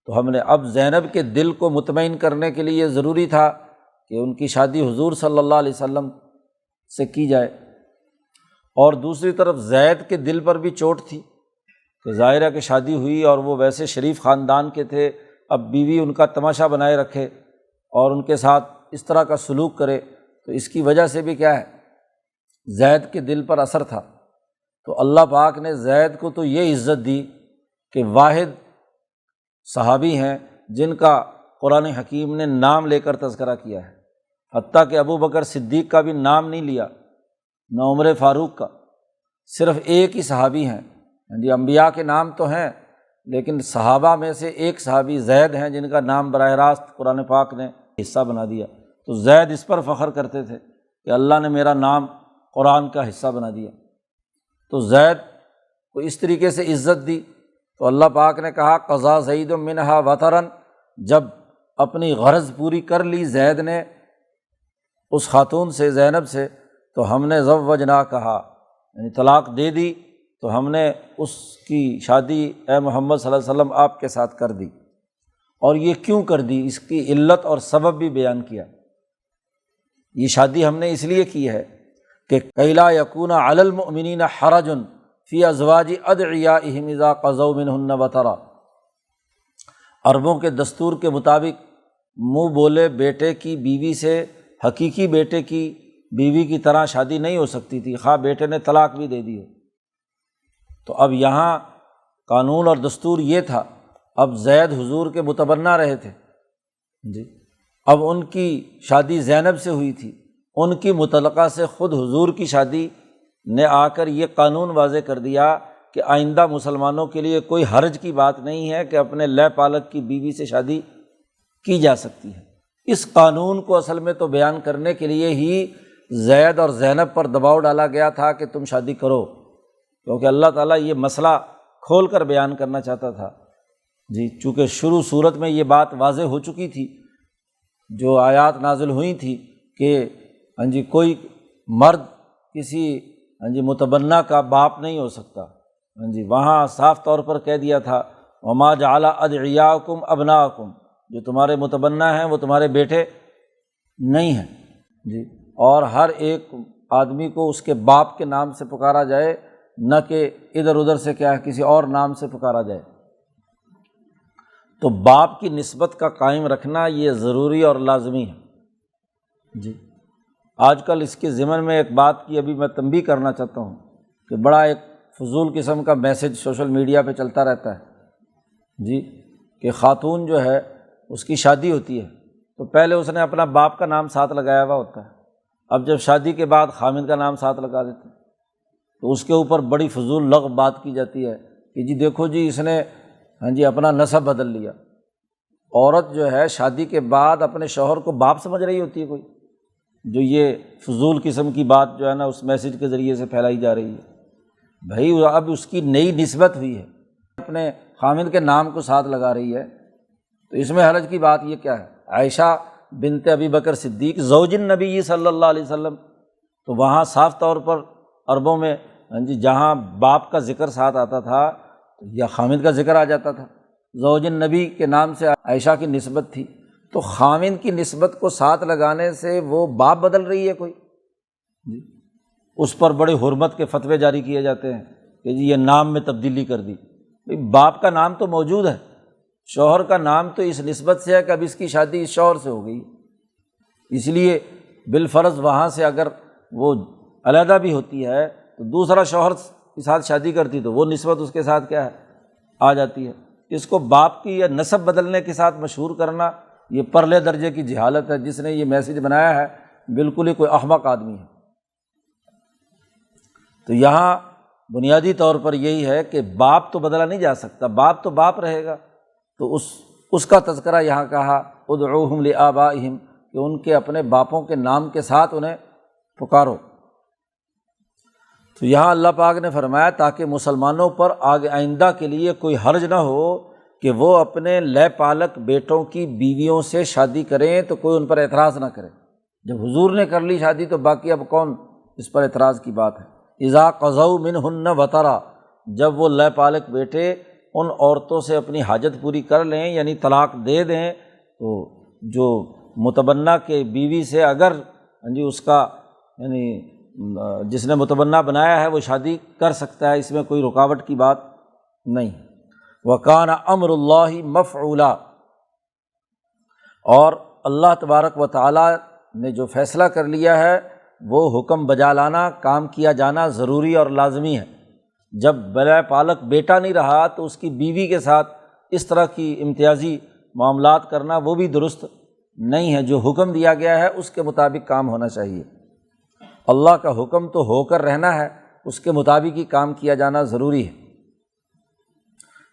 تو ہم نے اب زینب کے دل کو مطمئن کرنے کے لیے ضروری تھا کہ ان کی شادی حضور صلی اللہ علیہ وسلم سے کی جائے، اور دوسری طرف زید کے دل پر بھی چوٹ تھی کہ ظاہرہ کہ شادی ہوئی اور وہ ویسے شریف خاندان کے تھے، اب بیوی ان کا تماشا بنائے رکھے اور ان کے ساتھ اس طرح کا سلوک کرے، تو اس کی وجہ سے بھی کیا ہے زید کے دل پر اثر تھا۔ تو اللہ پاک نے زید کو تو یہ عزت دی کہ واحد صحابی ہیں جن کا قرآن حکیم نے نام لے کر تذکرہ کیا ہے، حتیٰ کہ ابو بکر صدیق کا بھی نام نہیں لیا، نہ عمر فاروق کا، صرف ایک ہی صحابی ہیں۔ انبیاء کے نام تو ہیں لیکن صحابہ میں سے ایک صحابی زید ہیں جن کا نام براہ راست قرآن پاک نے حصہ بنا دیا۔ تو زید اس پر فخر کرتے تھے کہ اللہ نے میرا نام قرآن کا حصہ بنا دیا۔ تو زید کو اس طریقے سے عزت دی، تو اللہ پاک نے کہا قضا زید منہا وطرن، جب اپنی غرض پوری کر لی زید نے اس خاتون سے زینب سے، تو ہم نے زوجناکہا، یعنی طلاق دے دی، تو ہم نے اس کی شادی اے محمد صلی اللہ علیہ وسلم آپ کے ساتھ کر دی۔ اور یہ کیوں کر دی، اس کی علت اور سبب بھی بیان کیا۔ یہ شادی ہم نے اس لیے کی ہے کہ کئی لا یکون علی المؤمنین حرج فی ازواج ادعیائہم اذا قضوا منہن وطرا، عربوں کے دستور کے مطابق منہ بولے بیٹے کی بیوی سے حقیقی بیٹے کی بیوی کی طرح شادی نہیں ہو سکتی تھی، خواہ بیٹے نے طلاق بھی دے دی ہو۔ تو اب یہاں قانون اور دستور یہ تھا، اب زید حضور کے متبنہ رہے تھے جی، اب ان کی شادی زینب سے ہوئی تھی، ان کی مطلقہ سے خود حضور کی شادی نے آ کر یہ قانون واضح کر دیا کہ آئندہ مسلمانوں کے لیے کوئی حرج کی بات نہیں ہے کہ اپنے لے پالک کی بیوی سے شادی کی جا سکتی ہے۔ اس قانون کو اصل میں تو بیان کرنے کے لیے ہی زید اور زینب پر دباؤ ڈالا گیا تھا کہ تم شادی کرو، کیونکہ اللہ تعالیٰ یہ مسئلہ کھول کر بیان کرنا چاہتا تھا جی، چونکہ شروع صورت میں یہ بات واضح ہو چکی تھی، جو آیات نازل ہوئی تھی کہ کوئی مرد کسی متبنہ کا باپ نہیں ہو سکتا، وہاں صاف طور پر کہہ دیا تھا وما جعل ادعیاءکم ابناءکم، جو تمہارے متبنہ ہیں وہ تمہارے بیٹے نہیں ہیں جی، اور ہر ایک آدمی کو اس کے باپ کے نام سے پکارا جائے نہ کہ ادھر ادھر سے کیا ہے کسی اور نام سے پکارا جائے۔ تو باپ کی نسبت کا قائم رکھنا یہ ضروری اور لازمی ہے۔ جی آج کل اس کے ضمن میں ایک بات کی ابھی میں تنبیہ کرنا چاہتا ہوں کہ بڑا ایک فضول قسم کا میسج سوشل میڈیا پہ چلتا رہتا ہے جی، کہ خاتون جو ہے اس کی شادی ہوتی ہے تو پہلے اس نے اپنا باپ کا نام ساتھ لگایا ہوا ہوتا ہے، اب جب شادی کے بعد خامند کا نام ساتھ لگا دیتے ہیں تو اس کے اوپر بڑی فضول لغو بات کی جاتی ہے کہ جی دیکھو جی اس نے اپنا نسب بدل لیا۔ عورت جو ہے شادی کے بعد اپنے شوہر کو باپ سمجھ رہی ہوتی ہے کوئی، جو یہ فضول قسم کی بات جو ہے نا اس میسج کے ذریعے سے پھیلائی جا رہی ہے۔ بھائی اب اس کی نئی نسبت ہوئی ہے، اپنے خامند کے نام کو ساتھ لگا رہی ہے تو اس میں حرج کی بات یہ کیا ہے؟ عائشہ بنت ابی بکر صدیق زوج النبی صلی اللہ علیہ وسلم، تو وہاں صاف طور پر عربوں میں جہاں باپ کا ذکر ساتھ آتا تھا یا خامند کا ذکر آ جاتا تھا، زوج النبی کے نام سے عائشہ کی نسبت تھی، تو خامند کی نسبت کو ساتھ لگانے سے وہ باپ بدل رہی ہے کوئی؟ جی اس پر بڑے حرمت کے فتوے جاری کیے جاتے ہیں کہ جی یہ نام میں تبدیلی کر دی۔ بھائی باپ کا نام تو موجود ہے، شوہر کا نام تو اس نسبت سے ہے کہ اب اس کی شادی اس شوہر سے ہو گئی، اس لیے بالفرض وہاں سے اگر وہ علیحدہ بھی ہوتی ہے تو دوسرا شوہر کے ساتھ شادی کرتی تو وہ نسبت اس کے ساتھ کیا ہے آ جاتی ہے۔ اس کو باپ کی یا نسب بدلنے کے ساتھ مشہور کرنا یہ پرلے درجے کی جہالت ہے۔ جس نے یہ میسج بنایا ہے بالکل ہی کوئی احمق آدمی ہے۔ تو یہاں بنیادی طور پر یہی ہے کہ باپ تو بدلا نہیں جا سکتا، باپ تو باپ رہے گا، تو اس کا تذکرہ یہاں کہا ادعوہم لآبائہم، کہ ان کے اپنے باپوں کے نام کے ساتھ انہیں پکارو۔ تو یہاں اللہ پاک نے فرمایا تاکہ مسلمانوں پر آگے آئندہ کے لیے کوئی حرج نہ ہو کہ وہ اپنے لے پالک بیٹوں کی بیویوں سے شادی کریں تو کوئی ان پر اعتراض نہ کرے۔ جب حضور نے کر لی شادی تو باقی اب کون اس پر اعتراض کی بات ہے۔ اذا قضوا منہن وطرا، جب وہ لے پالک بیٹے ان عورتوں سے اپنی حاجت پوری کر لیں یعنی طلاق دے دیں، تو جو متبنہ کے بیوی سے اگر اس کا جس نے متبنہ بنایا ہے وہ شادی کر سکتا ہے، اس میں کوئی رکاوٹ کی بات نہیں۔ وَكَانَ أَمْرُ اللَّهِ مَفْعُولًا، اور اللہ تبارک و تعالیٰ نے جو فیصلہ کر لیا ہے وہ حکم بجا لانا، کام کیا جانا ضروری اور لازمی ہے۔ جب بلا پالک بیٹا نہیں رہا تو اس کی بیوی کے ساتھ اس طرح کی امتیازی معاملات کرنا وہ بھی درست نہیں ہے۔ جو حکم دیا گیا ہے اس کے مطابق کام ہونا چاہیے۔ اللہ کا حکم تو ہو کر رہنا ہے، اس کے مطابق ہی کام کیا جانا ضروری ہے۔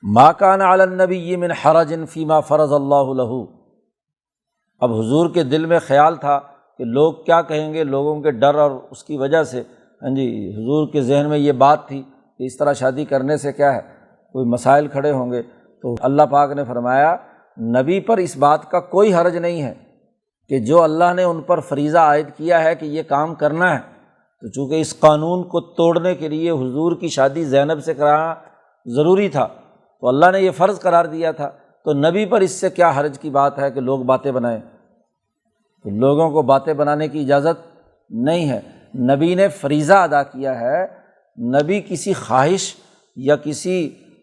ما کان علی النبی من حرج فیما فرض اللہ لہ، اب حضور کے دل میں خیال تھا کہ لوگ کیا کہیں گے، لوگوں کے ڈر اور اس کی وجہ سے حضور کے ذہن میں یہ بات تھی کہ اس طرح شادی کرنے سے کیا ہے کوئی مسائل کھڑے ہوں گے، تو اللہ پاک نے فرمایا نبی پر اس بات کا کوئی حرج نہیں ہے کہ جو اللہ نے ان پر فریضہ عائد کیا ہے کہ یہ کام کرنا ہے، تو چونکہ اس قانون کو توڑنے کے لیے حضور کی شادی زینب سے کرانا ضروری تھا تو اللہ نے یہ فرض قرار دیا تھا، تو نبی پر اس سے کیا حرج کی بات ہے کہ لوگ باتیں بنائیں؟ تو لوگوں کو باتیں بنانے کی اجازت نہیں ہے، نبی نے فریضہ ادا کیا ہے۔ نبی کسی خواہش یا کسی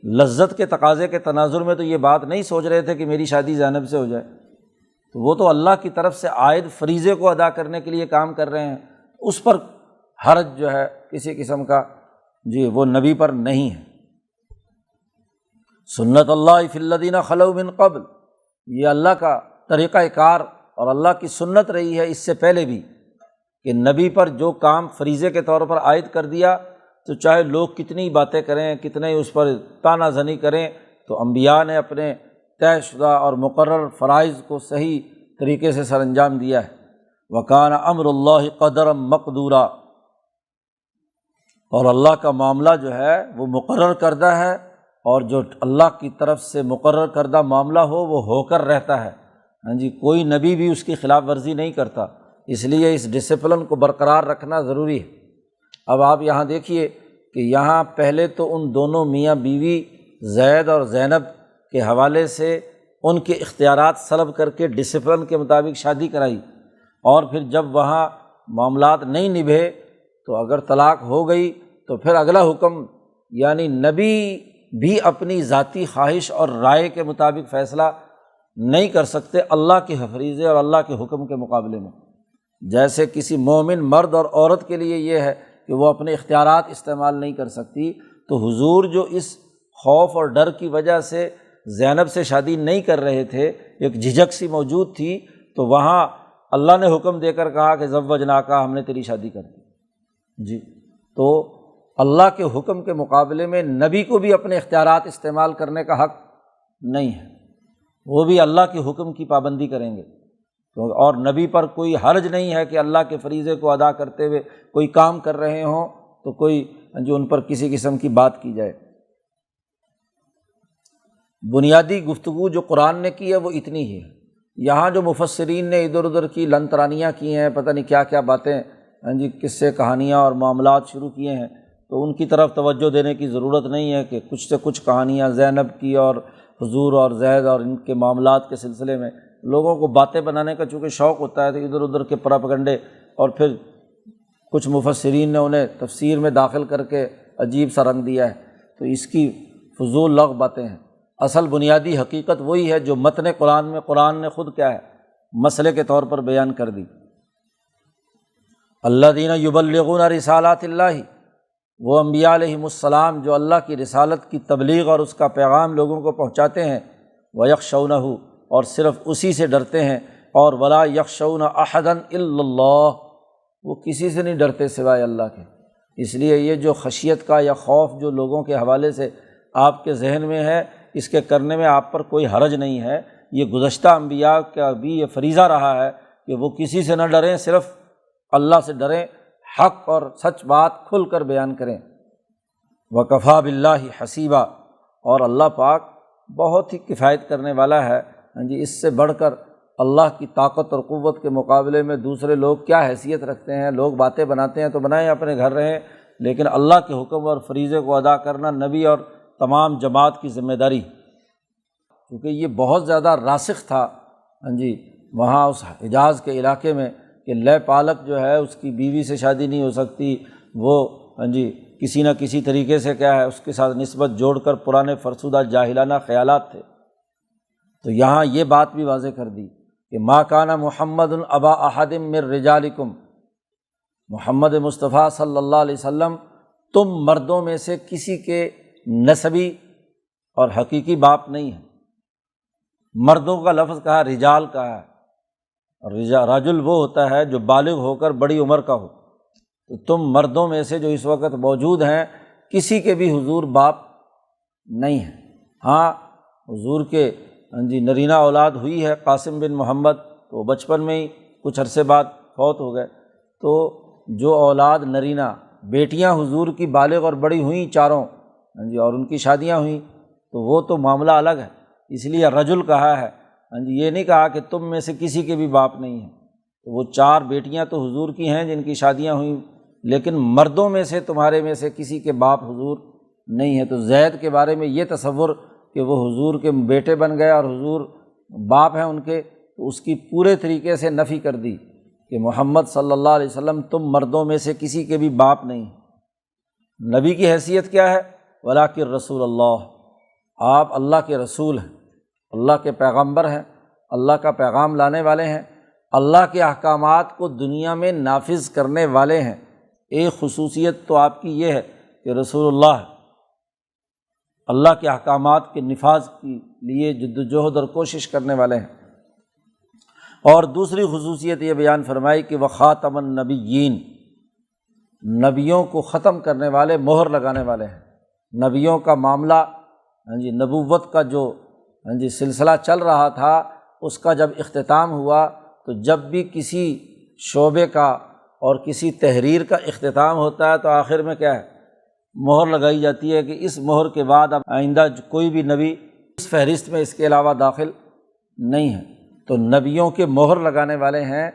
لذت کے تقاضے کے تناظر میں تو یہ بات نہیں سوچ رہے تھے کہ میری شادی زینب سے ہو جائے، تو وہ تو اللہ کی طرف سے عائد فریضے کو ادا کرنے کے لیے کام کر رہے ہیں، اس پر حرج جو ہے کسی قسم کا وہ نبی پر نہیں ہے۔ سنت اللہ فی الذین خلوا من قبل، یہ اللہ کا طریقہ کار اور اللہ کی سنت رہی ہے اس سے پہلے بھی کہ نبی پر جو کام فریضے کے طور پر عائد کر دیا تو چاہے لوگ کتنی باتیں کریں، کتنے اس پر تانا زنی کریں، تو انبیاء نے اپنے طے شدہ اور مقرر فرائض کو صحیح طریقے سے سر انجام دیا ہے۔ وَكَانَ أَمْرُ اللَّهِ قَدَرًا مَقْدُورًا، اور اللہ کا معاملہ جو ہے وہ مقرر کردہ ہے، اور جو اللہ کی طرف سے مقرر کردہ معاملہ ہو وہ ہو کر رہتا ہے۔ کوئی نبی بھی اس کی خلاف ورزی نہیں کرتا، اس لیے اس ڈسپلن کو برقرار رکھنا ضروری ہے۔ اب آپ یہاں دیکھیے کہ یہاں پہلے تو ان دونوں میاں بیوی زید اور زینب کے حوالے سے ان کے اختیارات سلب کر کے ڈسپلن کے مطابق شادی کرائی، اور پھر جب وہاں معاملات نہیں نبھے تو اگر طلاق ہو گئی تو پھر اگلا حکم یعنی نبی بھی اپنی ذاتی خواہش اور رائے کے مطابق فیصلہ نہیں کر سکتے اللہ کے فریضے اور اللہ کے حکم کے مقابلے میں۔ جیسے کسی مومن مرد اور عورت کے لیے یہ ہے کہ وہ اپنے اختیارات استعمال نہیں کر سکتی، تو حضور جو اس خوف اور ڈر کی وجہ سے زینب سے شادی نہیں کر رہے تھے، ایک جھجک سی موجود تھی، تو وہاں اللہ نے حکم دے کر کہا کہ زوجناکا، ہم نے تیری شادی کر دی جی۔ تو اللہ کے حکم کے مقابلے میں نبی کو بھی اپنے اختیارات استعمال کرنے کا حق نہیں ہے، وہ بھی اللہ کے حکم کی پابندی کریں گے، اور نبی پر کوئی حرج نہیں ہے کہ اللہ کے فریضے کو ادا کرتے ہوئے کوئی کام کر رہے ہوں تو کوئی جو ان پر کسی قسم کی بات کی جائے۔ بنیادی گفتگو جو قرآن نے کی ہے وہ اتنی ہی ہے۔ یہاں جو مفسرین نے ادھر ادھر کی لن ترانیاں کی ہیں، پتہ نہیں کیا کیا باتیں قصے کہانیاں اور معاملات شروع کیے ہیں، تو ان کی طرف توجہ دینے کی ضرورت نہیں ہے کہ کچھ سے کچھ کہانیاں زینب کی اور حضور اور زید اور ان کے معاملات کے سلسلے میں لوگوں کو باتیں بنانے کا چونکہ شوق ہوتا ہے، تو ادھر ادھر کے پراپگنڈے، اور پھر کچھ مفسرین نے انہیں تفسیر میں داخل کر کے عجیب سا رنگ دیا ہے، تو اس کی فضول لغو باتیں ہیں۔ اصل بنیادی حقیقت وہی ہے جو متن قرآن میں قرآن نے خود کیا ہے مسئلے کے طور پر بیان کر دی۔ الذین یبلغون رسالات اللہ، وہ انبیاء علیہم السلام جو اللہ کی رسالت کی تبلیغ اور اس کا پیغام لوگوں کو پہنچاتے ہیں، ویخشونہ، اور صرف اسی سے ڈرتے ہیں، اور ولا یخشون احدا الا اللہ، وہ کسی سے نہیں ڈرتے سوائے اللہ کے۔ اس لیے یہ جو خشیت کا یا خوف جو لوگوں کے حوالے سے آپ کے ذہن میں ہے، اس کے کرنے میں آپ پر کوئی حرج نہیں ہے۔ یہ گزشتہ انبیاء کا بھی یہ فریضہ رہا ہے کہ وہ کسی سے نہ ڈریں، صرف اللہ سے ڈریں، حق اور سچ بات کھل کر بیان کریں۔ وَكَفَىٰ بِاللَّهِ حَسِيبًا، اور اللہ پاک بہت ہی کفایت کرنے والا ہے۔ اس سے بڑھ کر اللہ کی طاقت اور قوت کے مقابلے میں دوسرے لوگ کیا حیثیت رکھتے ہیں؟ لوگ باتیں بناتے ہیں تو بنائیں، اپنے گھر رہیں، لیکن اللہ کے حکم اور فریضے کو ادا کرنا نبی اور تمام جماعت کی ذمہ داری، کیونکہ یہ بہت زیادہ راسخ تھا وہاں اس حجاز کے علاقے میں کہ لے پالک جو ہے اس کی بیوی سے شادی نہیں ہو سکتی، وہ کسی نہ کسی طریقے سے کیا ہے اس کے ساتھ نسبت جوڑ کر پرانے فرسودہ جاہلانہ خیالات تھے۔ تو یہاں یہ بات بھی واضح کر دی کہ ما کان محمد ابا احد من رجالکم، محمد مصطفیٰ صلی اللہ علیہ وسلم تم مردوں میں سے کسی کے نسبی اور حقیقی باپ نہیں ہیں۔ مردوں کا لفظ کہا، رجال کہا ہے، رجل وہ ہوتا ہے جو بالغ ہو کر بڑی عمر کا ہو، تو تم مردوں میں سے جو اس وقت موجود ہیں کسی کے بھی حضور باپ نہیں ہیں۔ ہاں حضور کے نرینہ اولاد ہوئی ہے قاسم بن محمد، تو وہ بچپن میں ہی کچھ عرصے بعد فوت ہو گئے، تو جو اولاد نرینہ بیٹیاں حضور کی بالغ اور بڑی ہوئیں چاروں، اور ان کی شادیاں ہوئیں، تو وہ تو معاملہ الگ ہے، اس لیے رجل کہا ہے۔ یہ نہیں کہا کہ تم میں سے کسی کے بھی باپ نہیں ہیں، تو وہ 4 بیٹیاں تو حضور کی ہیں جن کی شادیاں ہوئیں، لیکن مردوں میں سے تمہارے میں سے کسی کے باپ حضور نہیں ہے۔ تو زید کے بارے میں یہ تصور کہ وہ حضور کے بیٹے بن گئے اور حضور باپ ہیں ان کے، تو اس کی پورے طریقے سے نفی کر دی کہ محمد صلی اللہ علیہ وسلم تم مردوں میں سے کسی کے بھی باپ نہیں۔ نبی کی حیثیت کیا ہے؟ ولاکن رسول اللہ، آپ اللہ کے رسول ہیں، اللہ کے پیغمبر ہیں، اللہ کا پیغام لانے والے ہیں، اللہ کے احکامات کو دنیا میں نافذ کرنے والے ہیں۔ ایک خصوصیت تو آپ کی یہ ہے کہ رسول اللہ ہے، اللہ کے احکامات کے نفاذ کے لیے جد و جہد اور کوشش کرنے والے ہیں۔ اور دوسری خصوصیت یہ بیان فرمائی کہ وہ خاتم النبیین، نبیوں کو ختم کرنے والے، مہر لگانے والے ہیں۔ نبیوں کا معاملہ نبوت کا جو سلسلہ چل رہا تھا، اس کا جب اختتام ہوا تو جب بھی کسی شعبے کا اور کسی تحریر کا اختتام ہوتا ہے تو آخر میں کیا ہے؟ مہر لگائی جاتی ہے کہ اس مہر کے بعد اب آئندہ کوئی بھی نبی اس فہرست میں اس کے علاوہ داخل نہیں ہے۔ تو نبیوں کے مہر لگانے والے ہیں،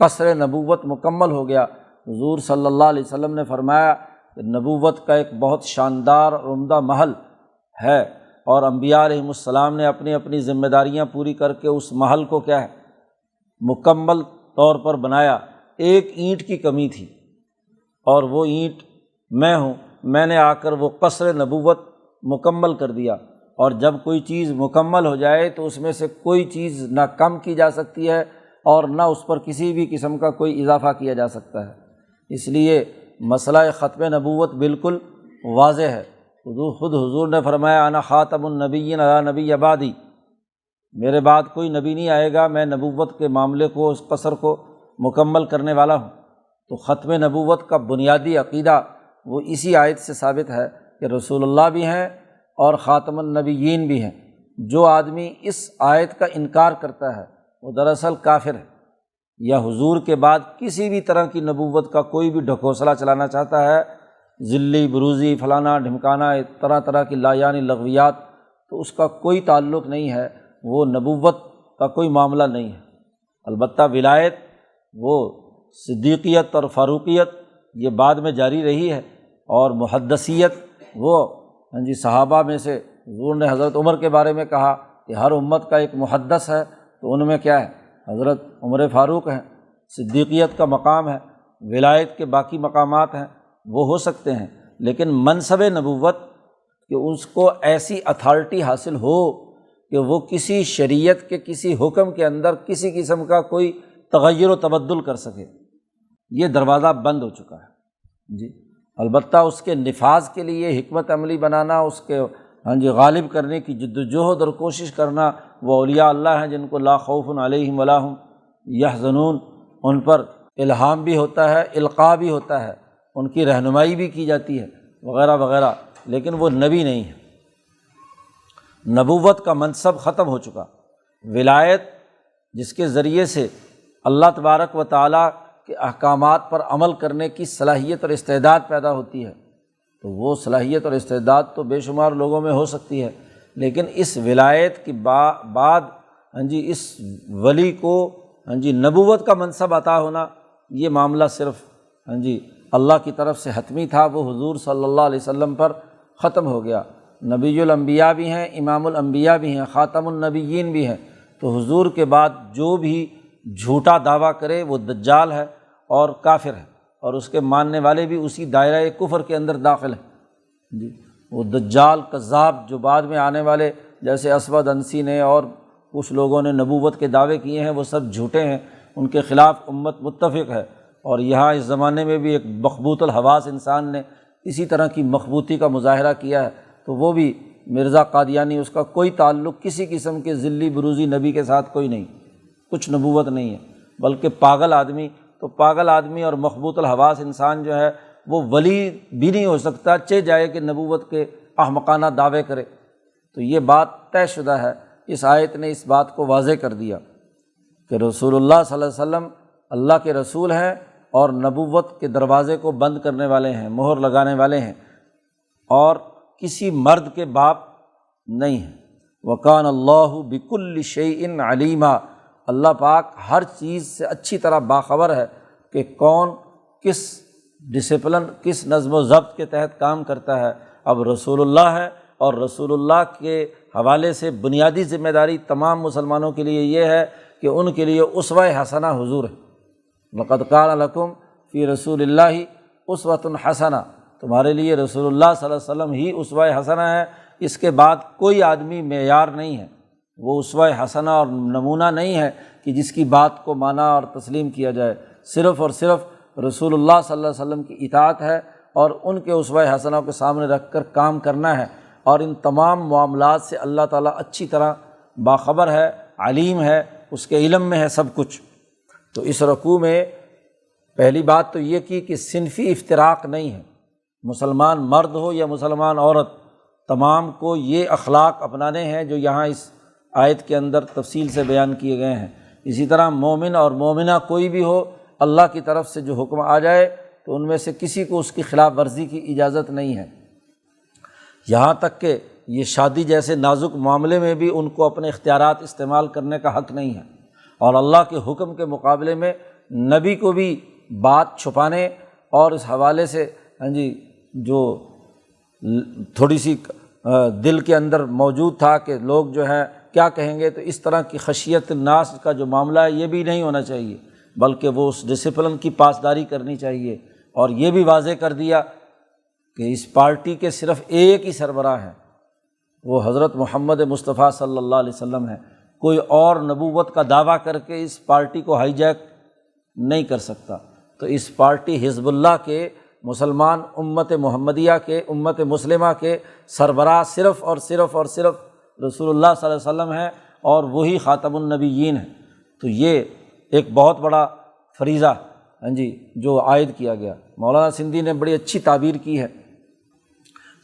قصر نبوت مکمل ہو گیا۔ حضور صلی اللہ علیہ وسلم نے فرمایا کہ نبوت کا ایک بہت شاندار اور عمدہ محل ہے، اور انبیاء علیہم السلام نے اپنی اپنی ذمہ داریاں پوری کر کے اس محل کو کیا ہے مکمل طور پر بنایا۔ ایک اینٹ کی کمی تھی، اور وہ اینٹ میں ہوں، میں نے آ کر وہ قصر نبوت مکمل کر دیا، اور جب کوئی چیز مکمل ہو جائے تو اس میں سے کوئی چیز نہ کم کی جا سکتی ہے اور نہ اس پر کسی بھی قسم کا کوئی اضافہ کیا جا سکتا ہے۔ اس لیے مسئلہ ختم نبوت بالکل واضح ہے۔ خود حضور نے فرمایا انا خاتم النبیین لا نبی بعدی، میرے بعد کوئی نبی نہیں آئے گا، میں نبوت کے معاملے کو، اس قصر کو مکمل کرنے والا ہوں۔ تو ختم نبوت کا بنیادی عقیدہ وہ اسی آیت سے ثابت ہے کہ رسول اللہ بھی ہیں اور خاتم النبیین بھی ہیں۔ جو آدمی اس آیت کا انکار کرتا ہے وہ دراصل کافر ہے، یا حضور کے بعد کسی بھی طرح کی نبوت کا کوئی بھی ڈھکوسلا چلانا چاہتا ہے، ذلی بروزی فلانا ڈھمکانا، طرح طرح کی لایعنی لغویات، تو اس کا کوئی تعلق نہیں ہے، وہ نبوت کا کوئی معاملہ نہیں ہے۔ البتہ ولایت، وہ صدیقیت اور فاروقیت یہ بعد میں جاری رہی ہے، اور محدثیت وہ صحابہ میں سے حضور نے حضرت عمر کے بارے میں کہا کہ ہر امت کا ایک محدث ہے، تو ان میں کیا ہے؟ حضرت عمر فاروق ہیں۔ صدیقیت کا مقام ہے، ولایت کے باقی مقامات ہیں، وہ ہو سکتے ہیں، لیکن منصب نبوت کہ اس کو ایسی اتھارٹی حاصل ہو کہ وہ کسی شریعت کے کسی حکم کے اندر کسی قسم کا کوئی تغیر و تبدل کر سکے، یہ دروازہ بند ہو چکا ہے۔ البتہ اس کے نفاذ کے لیے حکمت عملی بنانا، اس کے غالب کرنے کی جد و جہد اور کوشش کرنا، وہ اولیاء اللہ ہیں جن کو لا خوف علیہم ولا ہم یحزنون، ان پر الہام بھی ہوتا ہے، القاء بھی ہوتا ہے، ان کی رہنمائی بھی کی جاتی ہے وغیرہ وغیرہ، لیکن وہ نبی نہیں ہے۔ نبوت کا منصب ختم ہو چکا۔ ولایت جس کے ذریعے سے اللہ تبارک و تعالیٰ کے احکامات پر عمل کرنے کی صلاحیت اور استعداد پیدا ہوتی ہے، تو وہ صلاحیت اور استعداد تو بے شمار لوگوں میں ہو سکتی ہے، لیکن اس ولایت کے بعد اس ولی کو نبوت کا منصب عطا ہونا، یہ معاملہ صرف اللہ کی طرف سے حتمی تھا، وہ حضور صلی اللہ علیہ وسلم پر ختم ہو گیا۔ نبی الانبیاء بھی ہیں، امام الانبیاء بھی ہیں، خاتم النبیین بھی ہیں، تو حضور کے بعد جو بھی جھوٹا دعویٰ کرے وہ دجال ہے اور کافر ہے، اور اس کے ماننے والے بھی اسی دائرۂ کفر کے اندر داخل ہیں۔ وہ دجال کذاب جو بعد میں آنے والے جیسے اسود انسی نے اور کچھ لوگوں نے نبوت کے دعوے کیے ہیں، وہ سب جھوٹے ہیں، ان کے خلاف امت متفق ہے۔ اور یہاں اس زمانے میں بھی ایک مخبوط الحواس انسان نے اسی طرح کی مخبوطی کا مظاہرہ کیا ہے، تو وہ بھی مرزا قادیانی، اس کا کوئی تعلق کسی قسم کے ذلی بروزی نبی کے ساتھ کوئی نہیں، کچھ نبوت نہیں ہے، بلکہ پاگل آدمی، تو پاگل آدمی اور مخبوط الحواس انسان جو ہے وہ ولی بھی نہیں ہو سکتا، چہ جائے کہ نبوت کے احمقانہ دعوے کرے۔ تو یہ بات طے شدہ ہے، اس آیت نے اس بات کو واضح کر دیا کہ رسول اللہ صلی اللہ علیہ وسلم اللہ کے رسول ہیں اور نبوت کے دروازے کو بند کرنے والے ہیں، مہر لگانے والے ہیں، اور کسی مرد کے باپ نہیں ہیں۔ وَكَانَ اللَّهُ بِكُلِّ شَيْءٍ عَلِيمًا، اللہ پاک ہر چیز سے اچھی طرح باخبر ہے کہ کون کس ڈسپلن، کس نظم و ضبط کے تحت کام کرتا ہے۔ اب رسول اللہ ہے، اور رسول اللہ کے حوالے سے بنیادی ذمہ داری تمام مسلمانوں کے لیے یہ ہے کہ ان کے لیے اسوہ حسنہ حضور ہے۔ لَقَدْ كَانَ لَكُمْ فِي رَسُولِ اللَّهِ أُسْوَةٌ حَسَنَةٌ، تمہارے لیے رسول اللہ صلی اللہ علیہ وسلم ہی اسوہ حسنہ ہے، اس کے بعد کوئی آدمی معیار نہیں ہے، وہ اسوہ حسنہ اور نمونہ نہیں ہے کہ جس کی بات کو مانا اور تسلیم کیا جائے۔ صرف اور صرف رسول اللہ صلی اللہ علیہ وسلم کی اطاعت ہے اور ان کے اسوہ حسنہ کو سامنے رکھ کر کام کرنا ہے، اور ان تمام معاملات سے اللہ تعالیٰ اچھی طرح باخبر ہے، علیم ہے، اس کے علم میں ہے سب کچھ۔ تو اس رکوع میں پہلی بات تو یہ کی کہ صنفی افتراق نہیں ہے، مسلمان مرد ہو یا مسلمان عورت، تمام کو یہ اخلاق اپنانے ہیں جو یہاں اس آیت کے اندر تفصیل سے بیان کیے گئے ہیں۔ اسی طرح مومن اور مومنہ کوئی بھی ہو، اللہ کی طرف سے جو حکم آ جائے تو ان میں سے کسی کو اس کی خلاف ورزی کی اجازت نہیں ہے، یہاں تک کہ یہ شادی جیسے نازک معاملے میں بھی ان کو اپنے اختیارات استعمال کرنے کا حق نہیں ہے، اور اللہ کے حکم کے مقابلے میں نبی کو بھی بات چھپانے اور اس حوالے سے جو تھوڑی سی دل کے اندر موجود تھا کہ لوگ جو ہے کیا کہیں گے، تو اس طرح کی خشیت الناس کا جو معاملہ ہے یہ بھی نہیں ہونا چاہیے، بلکہ وہ اس ڈسپلن کی پاسداری کرنی چاہیے۔ اور یہ بھی واضح کر دیا کہ اس پارٹی کے صرف ایک ہی سربراہ ہیں، وہ حضرت محمد مصطفیٰ صلی اللہ علیہ وسلم ہیں۔ کوئی اور نبوت کا دعویٰ کر کے اس پارٹی کو ہائی جیک نہیں کر سکتا۔ تو اس پارٹی حزب اللہ کے، مسلمان امت محمدیہ کے، امت مسلمہ کے سربراہ صرف اور صرف اور صرف رسول اللہ صلی اللہ علیہ وسلم ہیں، اور وہی خاتم النبیین ہیں۔ تو یہ ایک بہت بڑا فریضہ جو عائد کیا گیا۔ مولانا سندھی نے بڑی اچھی تعبیر کی ہے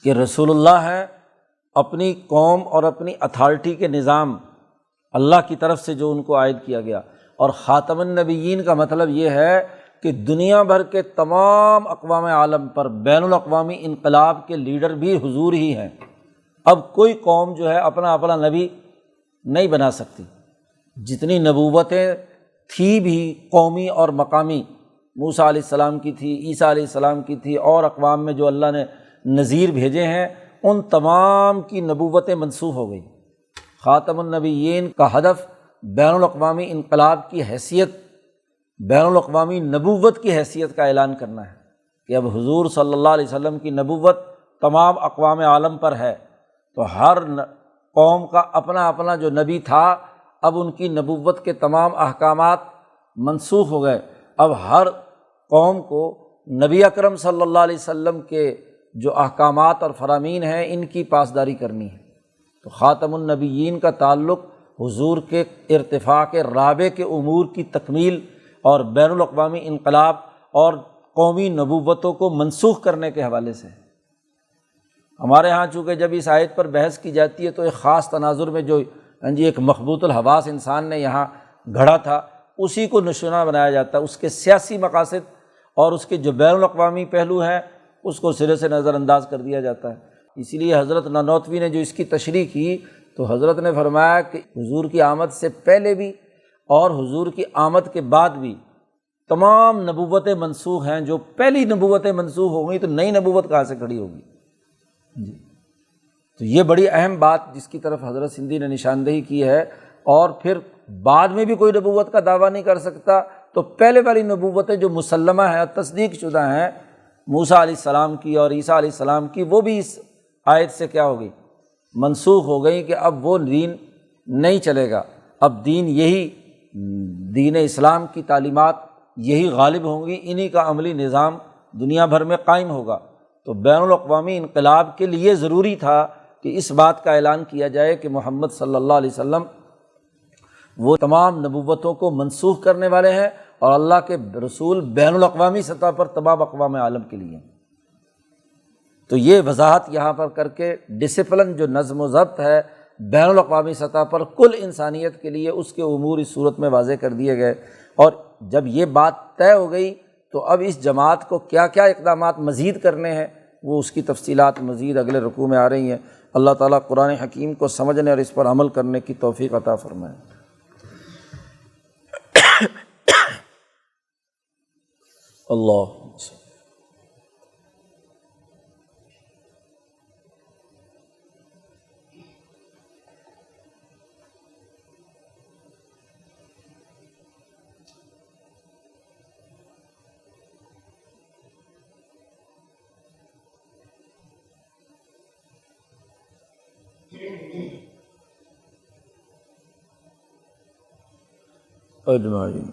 کہ رسول اللہ ہیں، اپنی قوم اور اپنی اتھارٹی کے نظام اللہ کی طرف سے جو ان کو عائد کیا گیا، اور خاتم النبیین کا مطلب یہ ہے کہ دنیا بھر کے تمام اقوام عالم پر بین الاقوامی انقلاب کے لیڈر بھی حضور ہی ہیں۔ اب کوئی قوم جو ہے اپنا اپنا نبی نہیں بنا سکتی۔ جتنی نبوتیں تھی بھی قومی اور مقامی، موسیٰ علیہ السلام کی تھی، عیسیٰ علیہ السلام کی تھی، اور اقوام میں جو اللہ نے نذیر بھیجے ہیں، ان تمام کی نبوتیں منسوخ ہو گئی۔ خاتم النبیین کا ہدف بین الاقوامی انقلاب کی حیثیت، بین الاقوامی نبوت کی حیثیت کا اعلان کرنا ہے کہ اب حضور صلی اللہ علیہ وسلم کی نبوت تمام اقوام عالم پر ہے۔ تو ہر قوم کا اپنا اپنا جو نبی تھا، اب ان کی نبوت کے تمام احکامات منسوخ ہو گئے۔ اب ہر قوم کو نبی اکرم صلی اللہ علیہ وسلم کے جو احکامات اور فرامین ہیں، ان کی پاسداری کرنی ہے۔ تو خاتم النبیین کا تعلق حضور کے ارتفاق رابع کے امور کی تکمیل اور بین الاقوامی انقلاب اور قومی نبوتوں کو منسوخ کرنے کے حوالے سے ہے۔ ہمارے ہاں چونکہ جب اس آیت پر بحث کی جاتی ہے تو ایک خاص تناظر میں جو ایک مخبوط الحواس انسان نے یہاں گھڑا تھا، اسی کو نشانہ بنایا جاتا ہے۔ اس کے سیاسی مقاصد اور اس کے جو بین الاقوامی پہلو ہیں، اس کو سرے سے نظر انداز کر دیا جاتا ہے۔ اسی لیے حضرت نانوتوی نے جو اس کی تشریح کی تو حضرت نے فرمایا کہ حضور کی آمد سے پہلے بھی اور حضور کی آمد کے بعد بھی تمام نبوتیں منسوخ ہیں۔ جو پہلی نبوتیں منسوخ ہو گئی تو نئی نبوت کہاں سے کھڑی ہوگی؟ تو یہ بڑی اہم بات جس کی طرف حضرت سندھی نے نشاندہی کی ہے۔ اور پھر بعد میں بھی کوئی نبوت کا دعویٰ نہیں کر سکتا، تو پہلے والی نبوتیں جو مسلمہ ہیں، تصدیق شدہ ہیں، موسیٰ علیہ السلام کی اور عیسیٰ علیہ السلام کی، وہ بھی اس آیت سے کیا ہو گئی؟ منسوخ ہو گئی کہ اب وہ دین نہیں چلے گا۔ اب دین یہی، دین اسلام کی تعلیمات یہی غالب ہوں گی، انہی کا عملی نظام دنیا بھر میں قائم ہوگا۔ تو بین الاقوامی انقلاب کے لیے ضروری تھا کہ اس بات کا اعلان کیا جائے کہ محمد صلی اللہ علیہ وسلم وہ تمام نبوتوں کو منسوخ کرنے والے ہیں، اور اللہ کے رسول بین الاقوامی سطح پر تمام اقوام عالم کے لیے۔ تو یہ وضاحت یہاں پر کر کے ڈسپلن جو نظم و ضبط ہے بین الاقوامی سطح پر کل انسانیت کے لیے، اس کے امور اس صورت میں واضح کر دیے گئے۔ اور جب یہ بات طے ہو گئی تو اب اس جماعت کو کیا کیا اقدامات مزید کرنے ہیں، وہ اس کی تفصیلات مزید اگلے رکوع میں آ رہی ہیں۔ اللہ تعالیٰ قرآن حکیم کو سمجھنے اور اس پر عمل کرنے کی توفیق عطا فرمائے۔ اللہ اجمعین۔